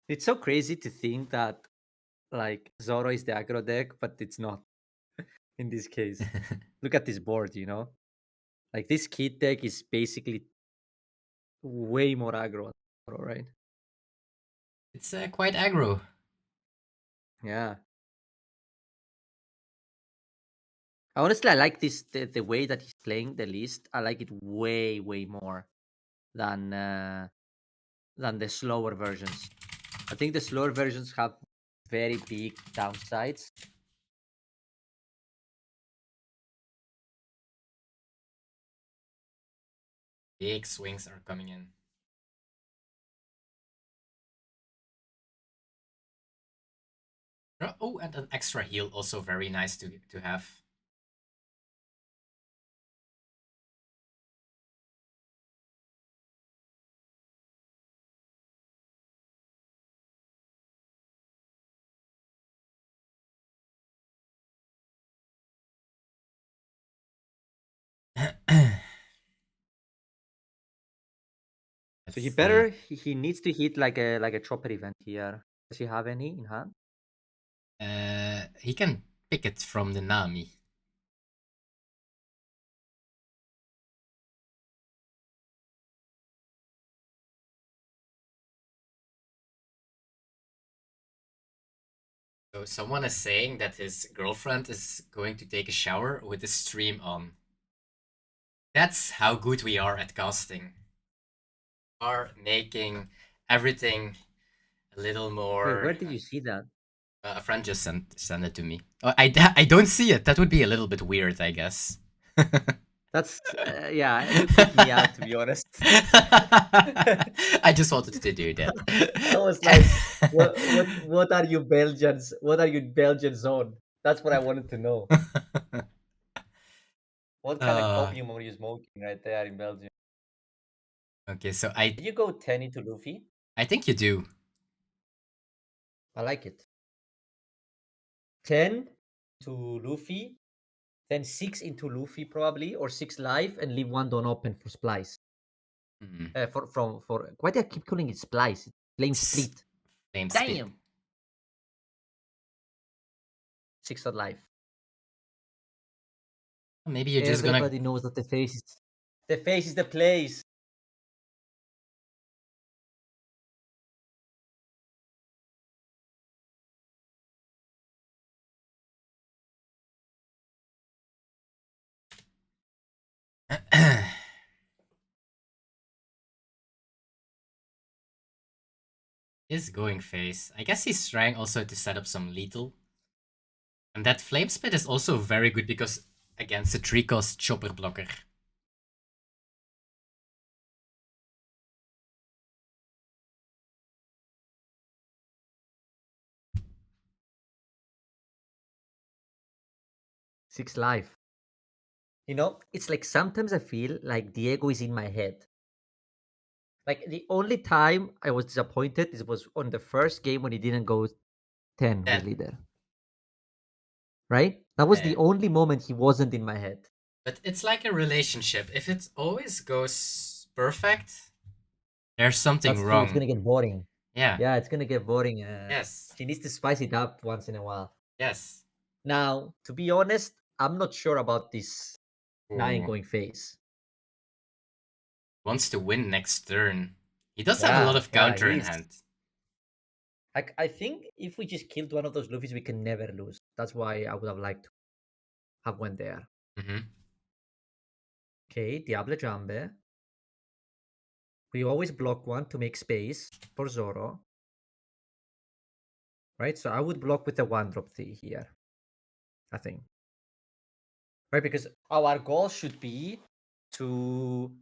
It's so crazy to think that like Zoro is the aggro deck, but it's not in this case. Look at this board, you know? Like this kid deck is basically way more aggro, right?
It's quite aggro.
Yeah. Honestly, I like this the way that he's playing the list. I like it way more than the slower versions. I think the slower versions have very big downsides.
Big swings are coming in. Oh, and an extra heal, also very nice to have.
So he needs to hit like a chopper event here. Does he have any in hand?
He can pick it from the Nami. So someone is saying that his girlfriend is going to take a shower with the stream on. That's how good we are at casting. We are making everything a little more.
Wait, where did you see that?
A friend just sent it to me. Oh, I don't see it. That would be a little bit weird, I guess.
That's yeah. You kicked me out, to be honest.
I just wanted to do that.
I was like, what are you Belgians? What are you Belgians on? That's what I wanted to know. What kind of copium are you smoking right there in Belgium?
Okay, so
Did you go 10 into Luffy?
I think you do.
I like it. 10 to Luffy, then 6 into Luffy probably, or 6 live, and leave 1 don open for Splice. For why do I keep calling it Splice? Flame Split.
Flame
Damn.
Split.
6 dot live.
Maybe you're just
Everybody knows that the face is the place.
Is going face. I guess he's trying also to set up some lethal. And that flame spit is also very good because against the 3-cost chopper blocker.
Six live. You know, it's like sometimes I feel like Diego is in my head. Like the only time I was disappointed was on the first game when he didn't go 10 with leader. Right? That was the only moment he wasn't in my head.
But it's like a relationship. If it always goes perfect, there's something
That's
wrong.
True. It's gonna get boring.
Yeah.
Yeah, it's gonna get boring.
Yes.
He needs to spice it up once in a while.
Yes.
Now, to be honest, I'm not sure about this 9 going phase.
Wants to win next turn. He does have a lot of counter in hand.
I think if we just killed one of those Luffys, we can never lose. That's why I would have liked to have went there. Okay, Diable Jambe. We always block one to make space for Zoro. Right, so I would block with the 1-drop here, I think. Right, because our goal should be to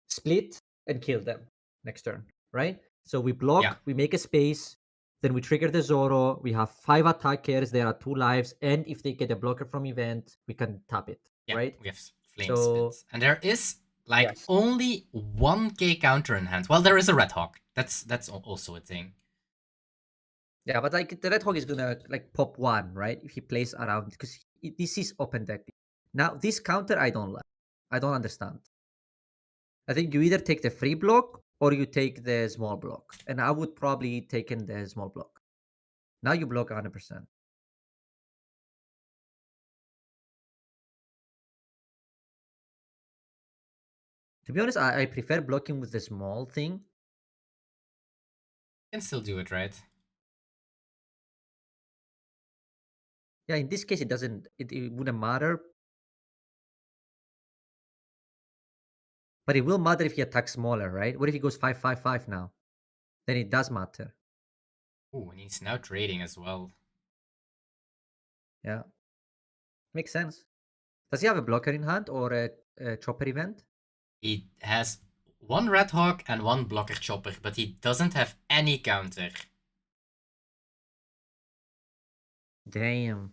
split and kill them next turn, right? So we block, we make a space, then we trigger the Zoro, we have 5 attackers, there are 2 lives, and if they get a blocker from event, we can tap it, right?
We have flame spits. And there is like only 1k counter in hand. Well, there is a Red Hawk. That's also a thing.
Yeah, but like the Red Hawk is gonna like pop 1, right? If he plays around, because this is open deck. Now, this counter I don't like. I don't understand. I think you either take the free block or you take the small block. And I would probably take in the small block. Now you block 100%. To be honest, I prefer blocking with the small thing.
You can still do it, right?
Yeah, in this case, it wouldn't matter. But it will matter if he attacks smaller, right? What if he goes 5-5-5 now? Then it does matter.
Ooh, and he's now trading as well.
Yeah. Makes sense. Does he have a blocker in hand or a chopper event?
He has 1 Red Hawk and 1 blocker chopper, but he doesn't have any counter.
Damn.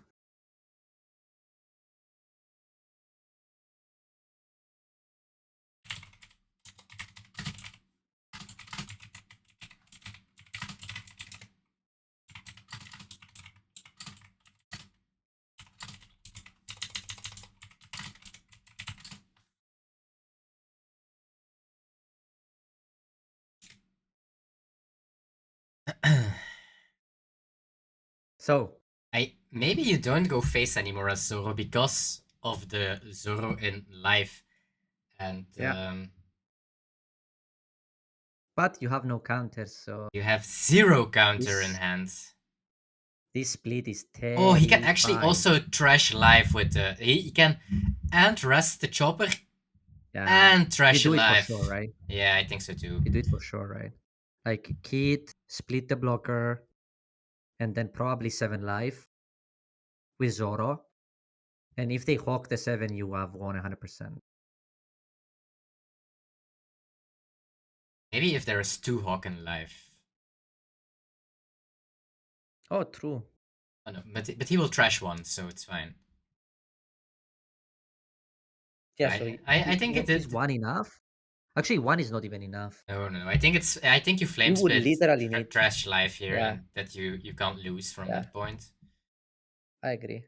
So
maybe you don't go face anymore as Zoro because of the Zoro in life, and
but you have no counters, so
you have 0 counter in hand.
This split is terrifying.
Oh, he can actually also trash life with the he can and rest the chopper and trash
you do
life.
It for sure, right?
Yeah, I think so too.
You do it for sure, right? Like Kid, split the blocker, and then probably 7 life with Zoro.
And if they hawk the 7, you have won 100%.
Maybe if there is 2 hawk in life.
Oh, true.
Oh no, but he will trash one, so it's fine.
Yeah, so
I think it
is
did.
1 enough? Actually, 1 is not even enough.
No. I think you flame
You would
split
literally need
trash life here,
Yeah.
and that you can't lose from
Yeah.
that point.
I agree.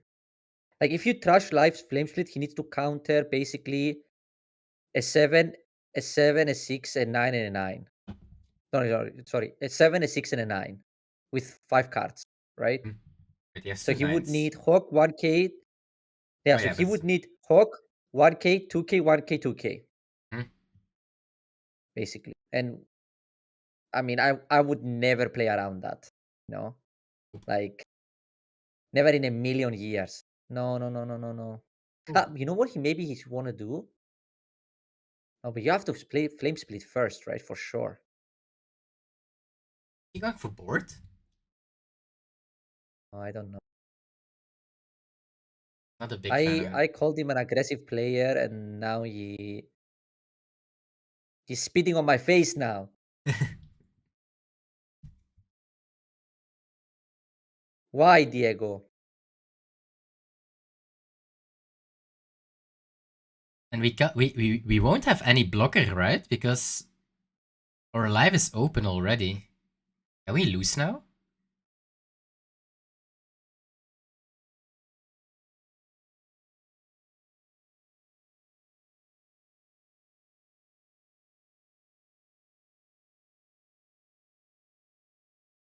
Like if you trash Life's Flame Split, he needs to counter basically a 7, a 7, a 6, a 9, and a 9. Sorry. A 7, a 6, and a 9 with 5 cards, right?
But he has
So
2
he would
nines.
need Hawk 1k. Yeah,
Oh,
so
yeah,
he
but
would need Hawk 1k, 2k, 1k, 2k.
Hmm.
Basically. And I mean, I would never play around that. No. Like never in a million years. No. You know what maybe he want to do? Oh, but you have to flame split first, right? For sure.
You going for board?
Oh, I don't know.
Not a big fan of it.
I called him an aggressive player, and now he's spitting on my face now. Why, Diego?
And we won't have any blocker, right? Because our live is open already. Can we lose now?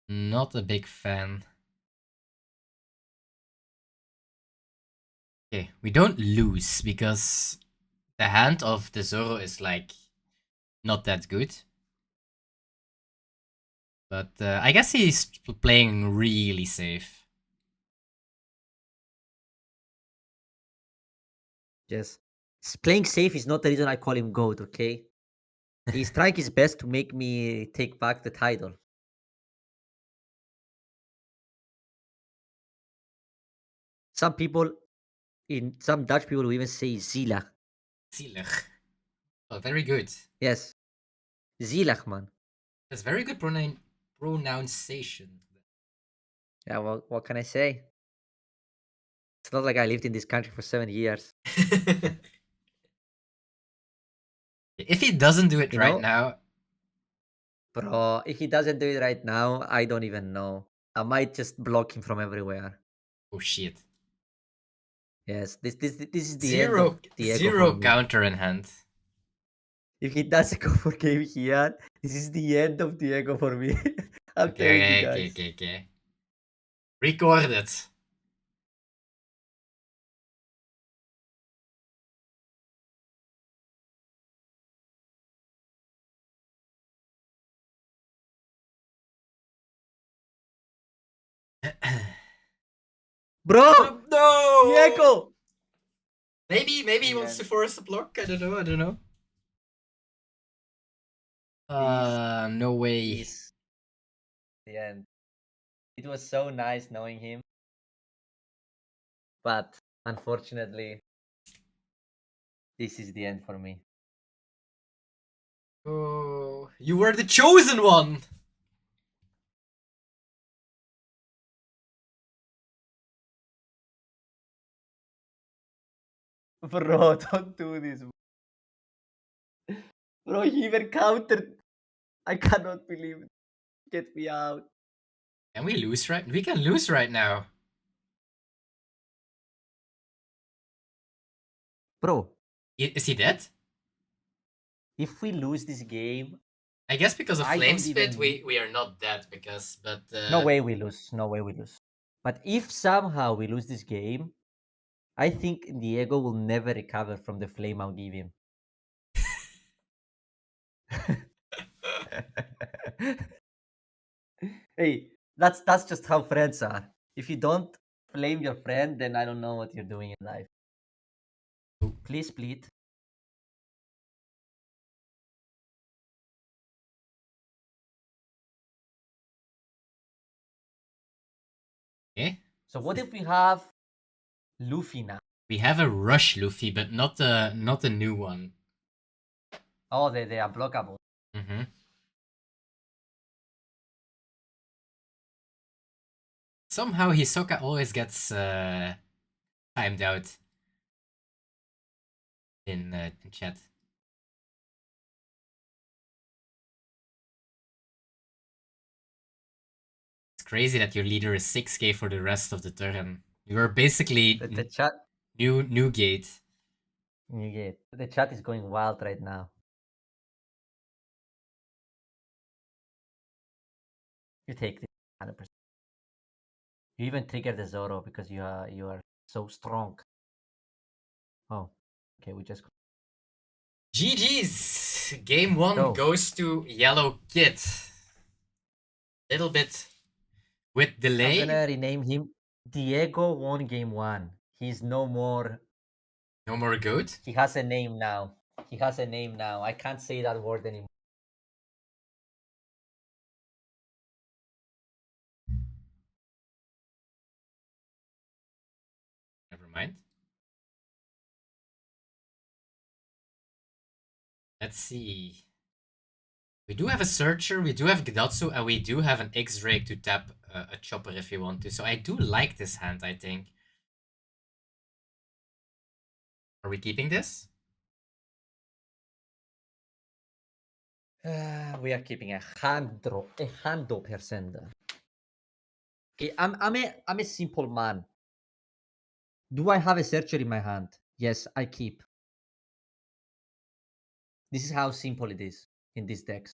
Not a big fan. Okay, we don't lose because the hand of the Zoro is like not that good. But I guess he's playing really safe.
Yes. Playing safe is not the reason I call him GOAT, okay? He's trying his best to make me take back the title. Some Dutch people will even say zielig.
Zielig. Oh, very good.
Yes. Zielig, man.
That's very good pronunciation.
Yeah, well, what can I say? It's not like I lived in this country for 7 years.
If he doesn't do it
You
right
know?
now,
Bro, if he doesn't do it right now, I don't even know. I might just block him from everywhere.
oh shit.
Yes, this is the end of Diego for
Zero
me.
counter in hand.
If he doesn't go for game here, this is the end of Diego for me. I'm telling you guys.
Okay. Record it.
Bro!
No!
Diego!
Maybe he wants to force a block. I don't know. No way.
Is the end. It was so nice knowing him. But unfortunately, this is the end for me.
Oh, you were the chosen one.
Bro, don't do this. Bro, he even countered. I cannot believe it. Get me out.
Can we lose right? We can lose right now.
Bro,
Is he dead?
if we lose this game,
I guess because of
I
flame
don't
spit,
even.
we are not dead but
No way we lose. No way we lose. But if somehow we lose this game, I think Diego will never recover from the flame I'll give him. Hey, that's just how friends are. If you don't flame your friend, then I don't know what you're doing in life. Please split.
Okay.
So what if we have Luffy now?
We have a Rush Luffy, but not a new one.
Oh, they are blockable.
Mm-hmm. Somehow Hisoka always gets timed out in chat. It's crazy that your leader is 6k for the rest of the turn. You are basically
The chat.
New gate.
New gate. The chat is going wild right now. You take this 100%. You even trigger the Zoro because you are so strong. Oh, okay. We just
GG's. Game 1 goes to Yellow Kid. Little bit with delay.
I'm gonna rename him Diego won game 1. He's no more.
No more goat?
He has a name now. He has a name now. I can't say that word anymore.
Never mind. Let's see. We do have a Searcher, we do have Gedatsu, and we do have an X-Drake to tap a Chopper if you want to. So I do like this hand, I think. Are we keeping this?
We are keeping 100%. Okay, I'm a simple man. Do I have a Searcher in my hand? Yes, I keep. This is how simple it is in this deck.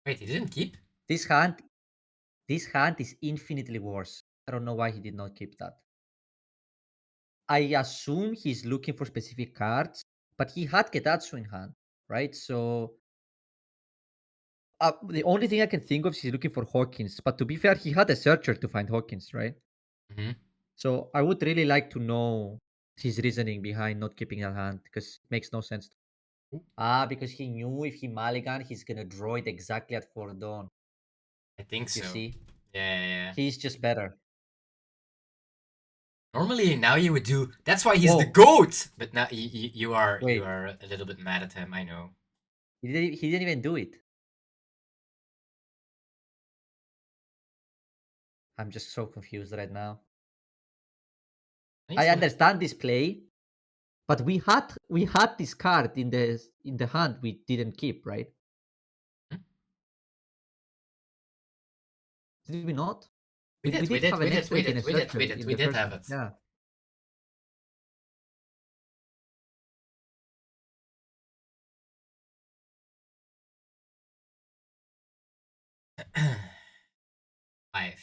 Wait, he didn't keep?
This hand is infinitely worse. I don't know why he did not keep that. I assume he's looking for specific cards, but he had Gedatsu in hand, right? So the only thing I can think of is he's looking for Hawkins. But to be fair, he had a Searcher to find Hawkins, right?
Mm-hmm.
So I would really like to know his reasoning behind not keeping that hand because it makes no sense. Because he knew if he mulligan, he's gonna draw it exactly at 4 dawn.
I think so.
You see?
Yeah.
He's just better.
Normally, now you would do. That's why he's the GOAT. But now you are a little bit mad at him. I know.
He didn't even do it. I'm just so confused right now. I understand this play, but we had this card in the hand we didn't keep, right? Did we not?
We did
have an X-Drake and a Searcher in
we
the
did
first
have
one.
it.
Yeah.
Five.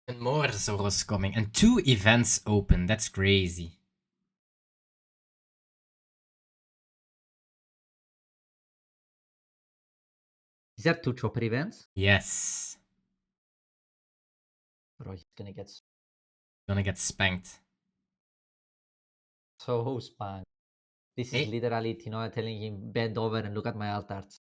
And more Zoros coming. And 2 events open. That's crazy.
Is there 2 Chopper events?
Yes.
Bro, he's gonna
get spanked.
So spanked. This is literally Tinoa telling him, bend over and look at my altars.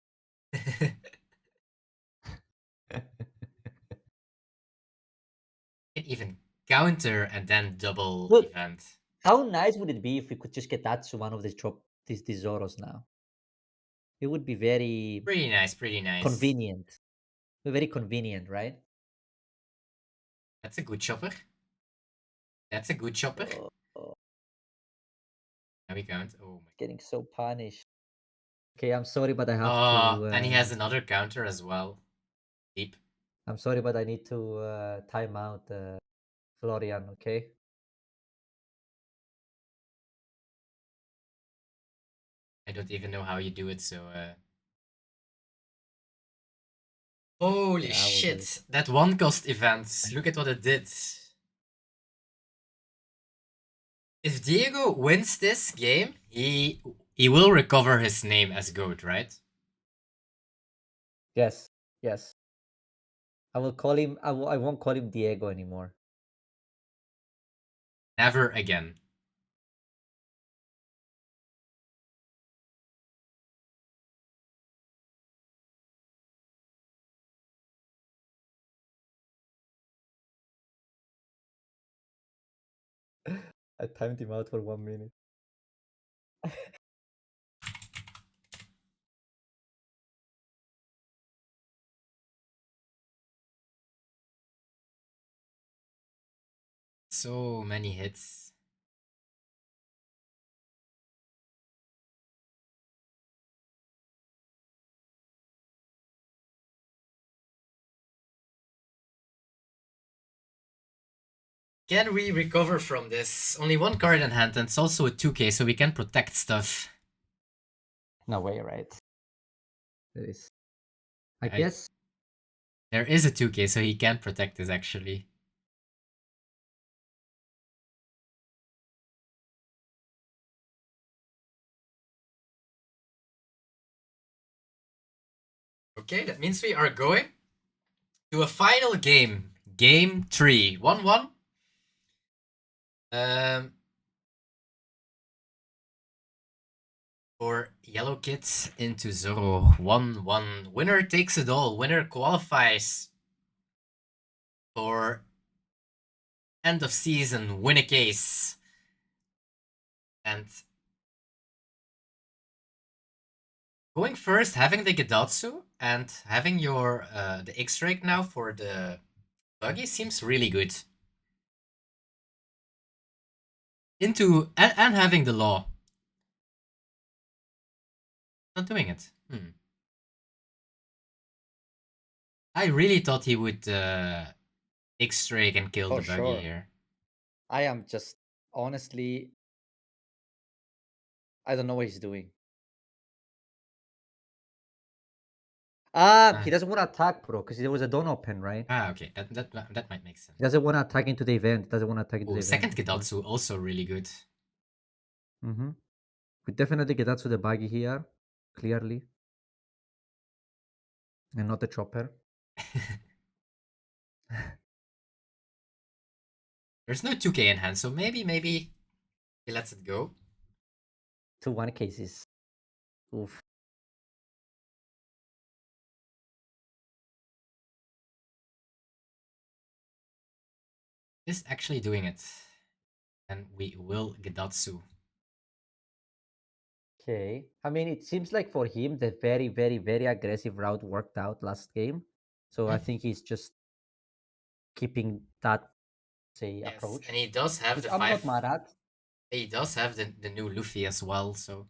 It even counter and then double event.
How nice would it be if we could just get that to one of these Zoros now? It would be very
pretty nice.
Convenient. Very convenient, right?
That's a good chopper.
Oh.
Now we count. Oh my.
Getting so punished. Okay, I'm sorry, but I have to.
And he has another counter as well. Deep.
I'm sorry, but I need to time out Florian, okay?
I don't even know how you do it, so holy shit. That 1 cost event. Look at what it did. If Diego wins this game, he will recover his name as GOAT, right?
Yes. I will call him. I won't call him Diego anymore.
Never again.
I timed him out for 1 minute.
So many hits. Can we recover from this? Only one card in hand, and it's also a 2k, so we can protect stuff.
No way, right? There is. I guess.
There is a 2k, so he can protect this actually. Okay, that means we are going to a final game. Game 3. 1-1. For Yellow Kids into Zoro. 1-1. Winner takes it all. Winner qualifies for end of season win a case. And going first, having the Gedatsu and having your the X-Drake now for the buggy seems really good. Into and having the law. Not doing it. I really thought he would X-Drake and kill the buggy here.
I am just honestly, I don't know what he's doing. He doesn't want to attack, bro, because there was a don't open, right?
Okay, that might make sense.
He doesn't want to attack into the event. Doesn't want to attack into the
second
event.
Second Gedatsu also really good.
We definitely Gedatsu the buggy here, clearly, and not the chopper.
There's no 2k in hand, so maybe he lets it go.
2-1 cases. Oof.
Is actually doing it. And we will Gedatsu.
Okay. I mean, it seems like for him, the very, very, very aggressive route worked out last game. So I think he's just keeping that, say, approach.
And he does have the
I'm
5.
not mad at.
He does have the new Luffy as well, so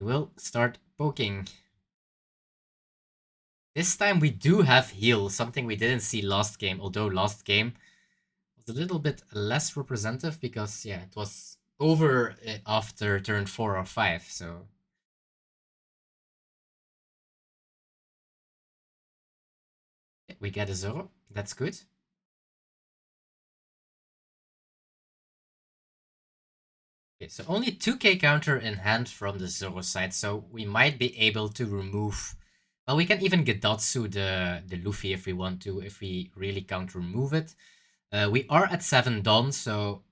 he will start poking. This time we do have heal, something we didn't see last game, although last game was a little bit less representative because, yeah, it was over after turn 4 or 5, so... We get a Zoro, that's good. Okay, so only 2k counter in hand from the Zoro side, so we might be able to remove... Well, we can even Gedatsu the Luffy if we want to, if we really can't remove it. We are at 7 done, so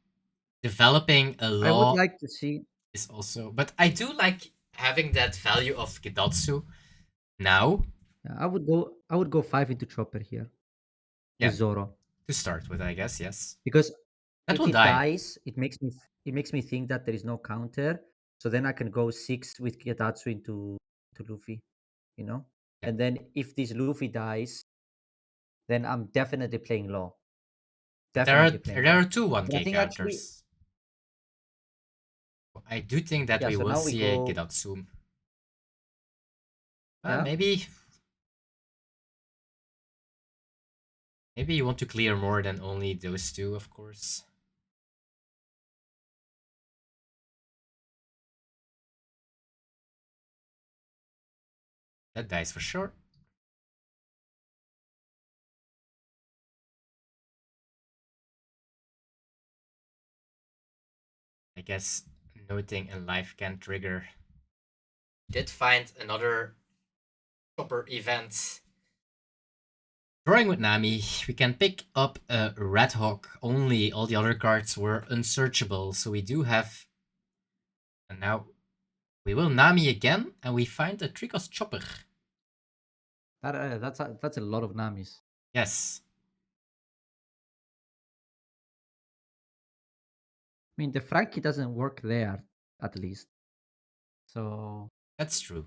developing a law...
I would like to see...
is also... But I do like having that value of Gedatsu now.
Yeah, I would go 5 into chopper here.
Yeah,
with Zoro.
To start with, I guess, yes.
Because
that
if
will
it
die.
dies, it makes me think that there is no counter. So then I can go 6 with Gedatsu into Luffy, you know?
Yeah.
And then if this Luffy dies, then I'm definitely playing low.
Definitely there are 2 1k counters.
Actually,
I do think that we will see a Gedatsu. Maybe you want to clear more than only those 2, of course. That dies for sure. I guess noting in life can trigger. Did find another chopper event. Drawing with Nami, we can pick up a Red Hawk only. All the other cards were unsearchable, so we do have... And now we will Nami again, and we find a Tricos chopper.
That's a lot of Namis.
Yes.
mean, the Frankie doesn't work there, at least. So
That's true.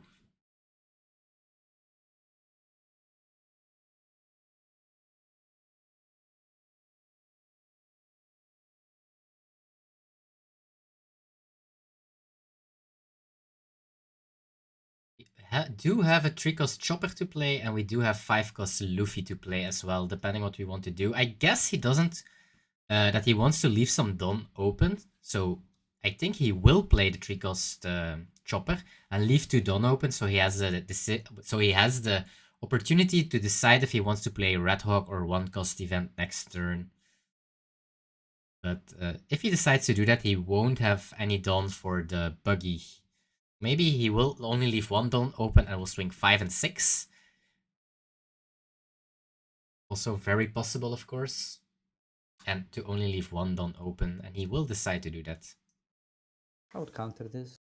Do have a 3-cost Chopper to play, and we do have 5-cost Luffy to play as well, depending what we want to do. I guess he doesn't, that he wants to leave some Dawn open, so I think he will play the 3-cost Chopper and leave 2 Dawn open, so he has the opportunity to decide if he wants to play Red Hawk or 1-cost event next turn. But if he decides to do that, he won't have any Dawn for the buggy. Maybe he will only leave 1 Dawn open and will swing 5 and 6. Also very possible, of course. And to only leave 1 Dawn open, and he will decide to do that.
I would counter this.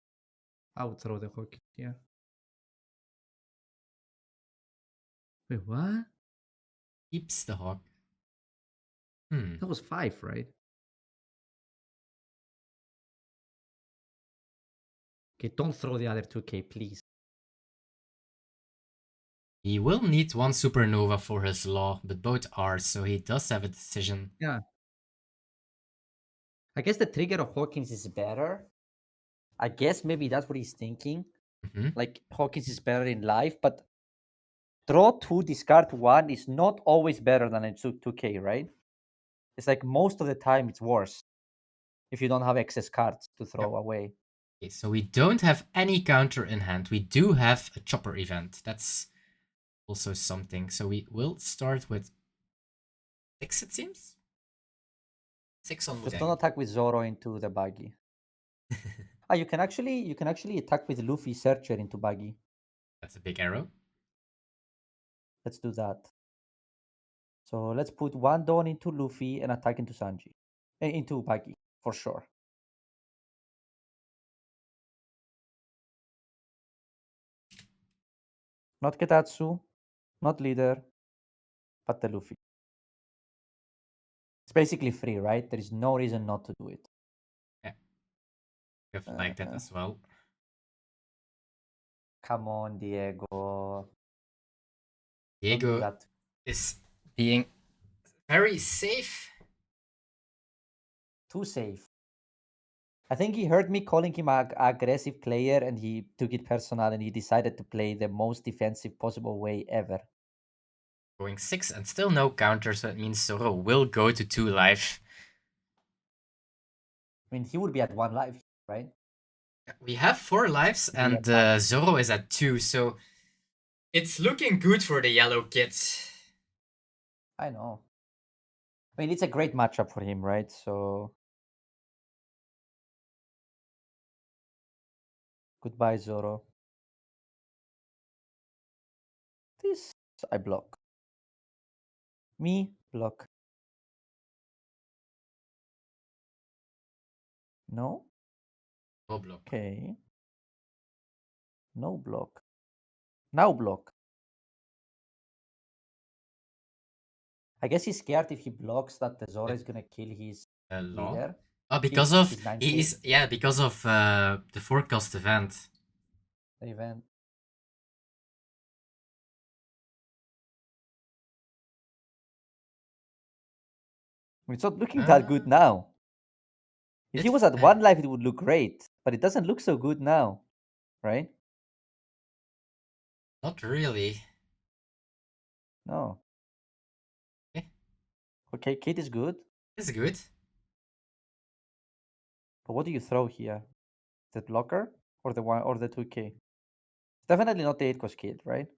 I would throw the hook here. Wait, what?
Keeps the Hawk.
That was 5, right? Okay, don't throw the other 2k, please.
He will need 1 Supernova for his law, but both are, so he does have a decision.
Yeah. I guess the trigger of Hawkins is better. I guess maybe that's what he's thinking. Like, Hawkins is better in life, but draw 2, discard 1 is not always better than a 2k, right? It's like most of the time it's worse if you don't have excess cards to throw away.
Okay, so we don't have any counter in hand. We do have a Chopper event. That's also something. So we will start with 6, it seems? 6 on
Just
Mudang.
don't attack with Zoro into the buggy. You can actually attack with Luffy Searcher into buggy.
That's a big arrow.
Let's do that. So let's put 1 Dawn into Luffy and attack into Sanji. Into buggy, for sure. Not Ketatsu, not Leader, but the Luffy. It's basically free, right? There is no reason not to do it.
Yeah. I've liked that as well.
Come on, Diego.
Diego is being very safe.
Too safe. I think he heard me calling him an aggressive player and he took it personal and he decided to play the most defensive possible way ever.
Going 6 and still no counter, so it means Zoro will go to 2 life.
I mean, he would be at 1 life, right?
We have 4 lives and Zoro is at 2, so it's looking good for the yellow kids.
I know. I mean, it's a great matchup for him, right? So, goodbye, Zoro. This I block. Me, block. No?
No block.
Okay. No block. Now block. I guess he's scared if he blocks that the Zoro is gonna kill his leader.
Oh, because of
his 9K.
because of the forecast event.
The event. It's not looking that good now. If he was at 1 life, it would look great, but it doesn't look so good now, right?
Not really.
No. Okay, Kate is good.
It's good.
But what do you throw here? The blocker or the 1 or the 2k? It's definitely not the 8 cost kid, right?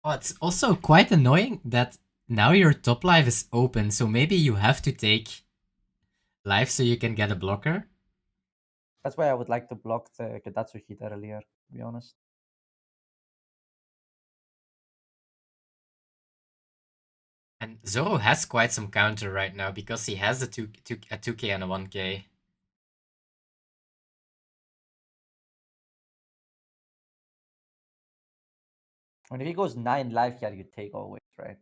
Oh, it's also quite annoying that now your top life is open, so maybe you have to take life so you can get a blocker.
That's why I would like to block the Kedatsu hit earlier, to be honest.
And Zoro has quite some counter right now because he has a 2k and a 1k.
I mean, if he goes 9 life here, you take always, right?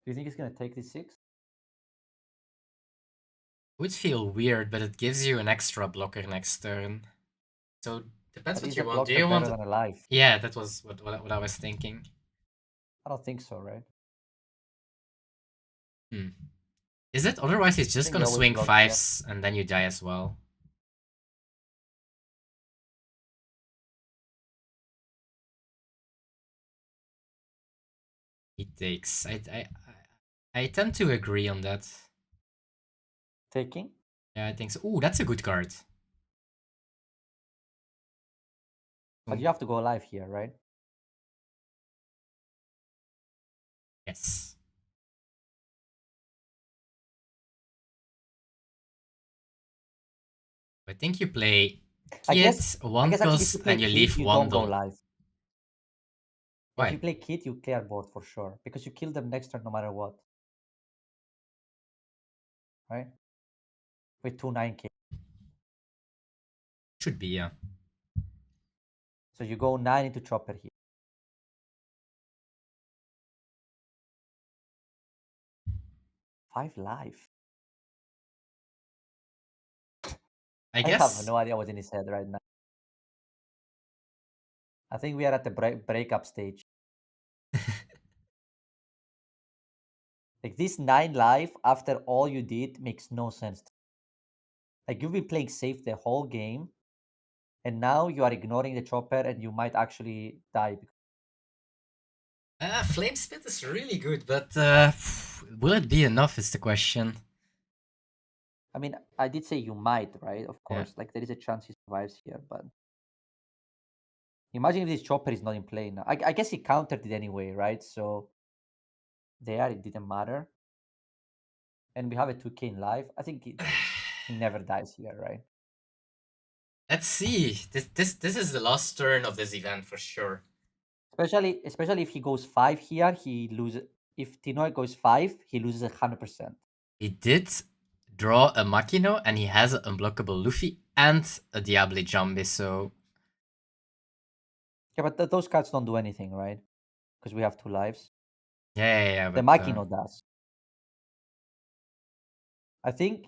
Do you think he's gonna take this 6?
It would feel weird, but it gives you an extra blocker next turn. So depends
But
what
is
you
a
want. Do
blocker
you
better
want?
than a life?
Yeah, that was what I was thinking.
I don't think so, right?
Is it? Otherwise, he's just
think
gonna
you always
swing
block,
5s and then you die as well. He takes. I tend to agree on that.
Taking?
Yeah, I think so. Ooh, that's a good card.
But you have to go live here, right?
Yes. I think you play Kid, one
I guess actually if
cost,
you play
and you
Kid,
leave
you
one
don't go
don.
live.
Why?
If you play Kid, you clear board for sure. Because you kill them next turn no matter what. Right? With 2-9k.
Should be, yeah.
So you go 9 into chopper here. 5 live.
I
I
guess.
have no idea what's in his head right now. I think we are at the breakup stage. Like this 9 live after all you did makes no sense. Like you've been playing safe the whole game, and now you are ignoring the chopper, and you might actually die.
Flame Spit is really good, but will it be enough is the question.
I mean, I did say you might, right? Of course.
Yeah.
Like there is a chance he survives here, but imagine if this chopper is not in play now. I guess he countered it anyway, right? So there it didn't matter. And we have a 2k in live. I think he never dies here, right?
Let's see. This is the last turn of this event for sure.
Especially if he goes 5 here, he loses. If Tinoy goes 5, he loses 100%.
He did draw a Makino, and he has an unblockable Luffy and a Diable Jambe, so...
Yeah, but those cards don't do anything, right? Because we have 2 lives.
Yeah,
The
but...
Makino does. I think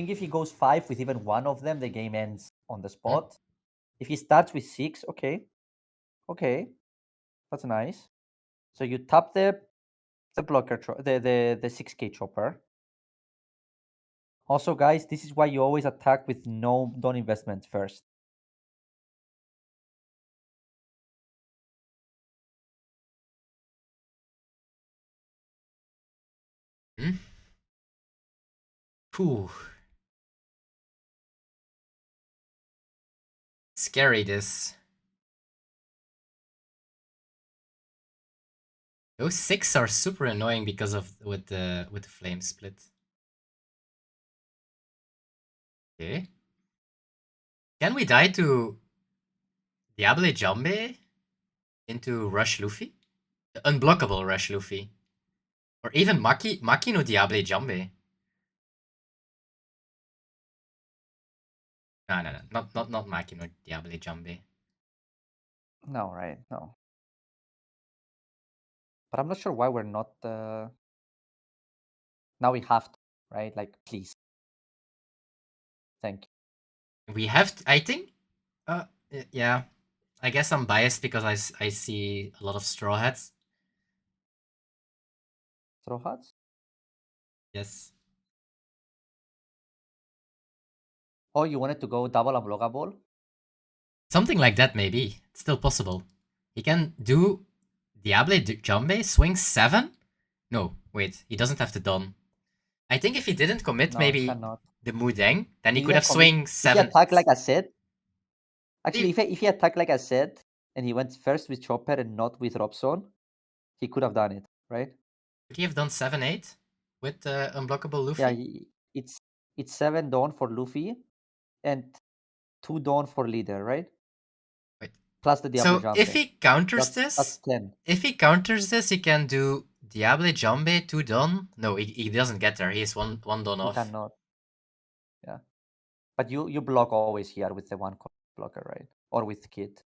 if he goes 5 with even one of them, the game ends on the spot. If he starts with 6, okay, that's nice. So you tap the blocker, the 6k chopper. Also, guys, this is why you always attack with no don investment first.
Whew. Scary, this. Those 6 are super annoying because of with the flame split. Okay. Can we die to Diable Jambe into Rush Luffy? The unblockable Rush Luffy. Or even Makino Diable Jambe. No, not Makino Diable Jambe.
No, right? No. But I'm not sure why we're not. Now we have to, right? Like, please. Thank you.
We have to, I think. Yeah. I guess I'm biased because I see a lot of Straw Hats.
Straw Hats?
Yes.
Oh, you wanted to go double unblockable?
Something like that, maybe. It's still possible. He can do Diable Jambe, swing 7? No, wait, he doesn't have to Don. I think if he didn't commit
No,
maybe
cannot.
the Mudeng, then he
He
could
didn't
have
commit.
swing
If
7.
he attacked like I said, actually, if he attacked like I said, and he went first with Chopper and not with Robson, he could have done it, right?
Could he have done 7-8 with unblockable Luffy?
Yeah, it's 7 Dawn for Luffy and 2 Dawn for Leader, right?
Wait.
Plus the Diable Jambe.
If he counters
that's 10.
If he counters this, he can do Diable Jambe 2 Don. No, he doesn't get there. He is one Don off.
He cannot. Yeah. But you block always here with the 1 blocker, right? Or with Kid.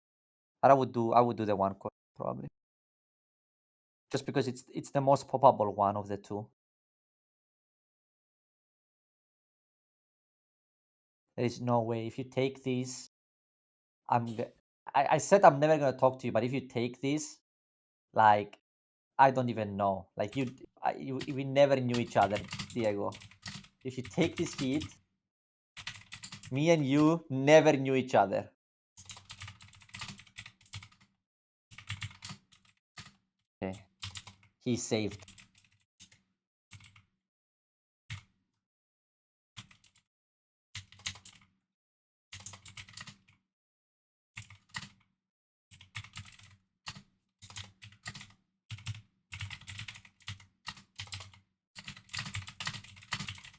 And I would do the 1 probably. just because it's the most probable one of the two. There is no way. If you take these, I said I'm never gonna talk to you, but if you take this, like, I don't even know. Like we never knew each other, Diego. If you take this hit, me and you never knew each other. Okay, he saved.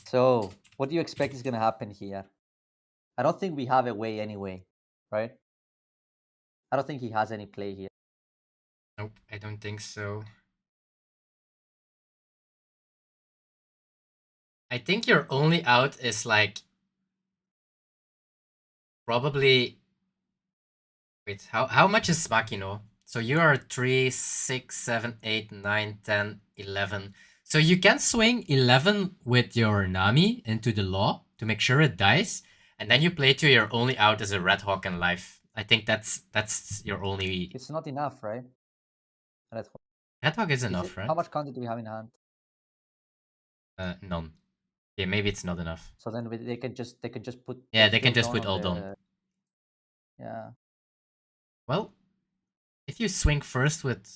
So, what do you expect is going to happen here? I don't think we have a way anyway, right? I don't think he has any play here.
Nope, I don't think so. I think your only out is like probably. Wait, how much is Makino? So you are 3, 6, 7, 8, 9, 10, 11. So you can swing 11 with your Nami into the law to make sure it dies, and then you play to your only out as a Red Hawk in life. I think that's your only.
It's not enough, right?
Red Hawk is enough, right?
How much counter do we have in hand?
None. Yeah, maybe it's not enough.
So then they can just put.
Yeah, they can just put all done.
Yeah.
Well, if you swing first with.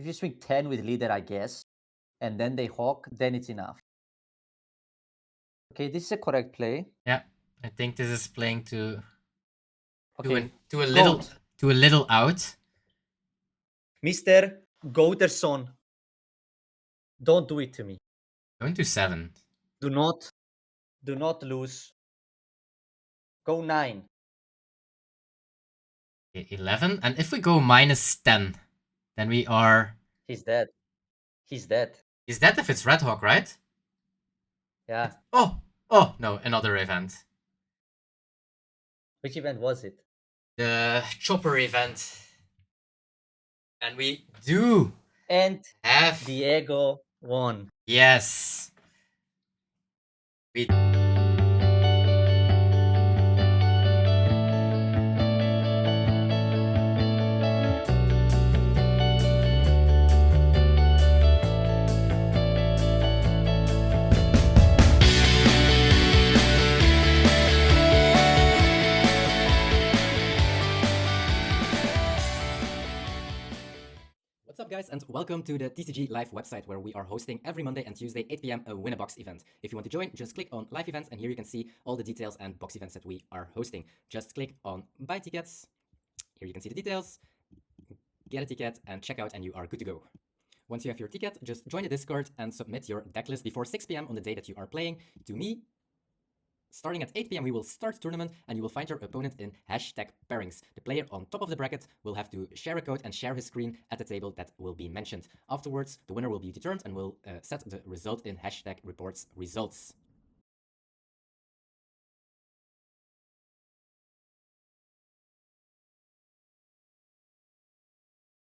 If you swing 10 with leader, I guess, and then they hawk, then it's enough. Okay, this is a correct play.
Yeah, I think this is playing to.
Okay.
To a little out.
Mr. Goaterson, don't do it to me.
Going to 7.
Do not lose. Go 9.
Okay, 11. And if we go -10, then we are.
He's dead. He's dead.
Is that if it's Red Hawk, right?
Yeah.
Oh, no, another event.
Which event was it?
The Chopper event. And we do.
And
have
Diego won.
Yes. We.
What's up, guys, and welcome to the TCG Live website, where we are hosting every Monday and Tuesday 8 p.m. a Win a Box event. If you want to join, just click on Live Events, and here you can see all the details and box events that we are hosting. Just click on Buy Tickets. Here you can see the details. Get a ticket and check out, and you are good to go. Once you have your ticket, just join the Discord and submit your deck list before 6 p.m. on the day that you are playing to me. Starting at 8 p.m. we will start the tournament, and you will find your opponent in #pairings. The player on top of the bracket will have to share a code and share his screen at the table that will be mentioned. Afterwards, the winner will be determined and will set the result in #reports results.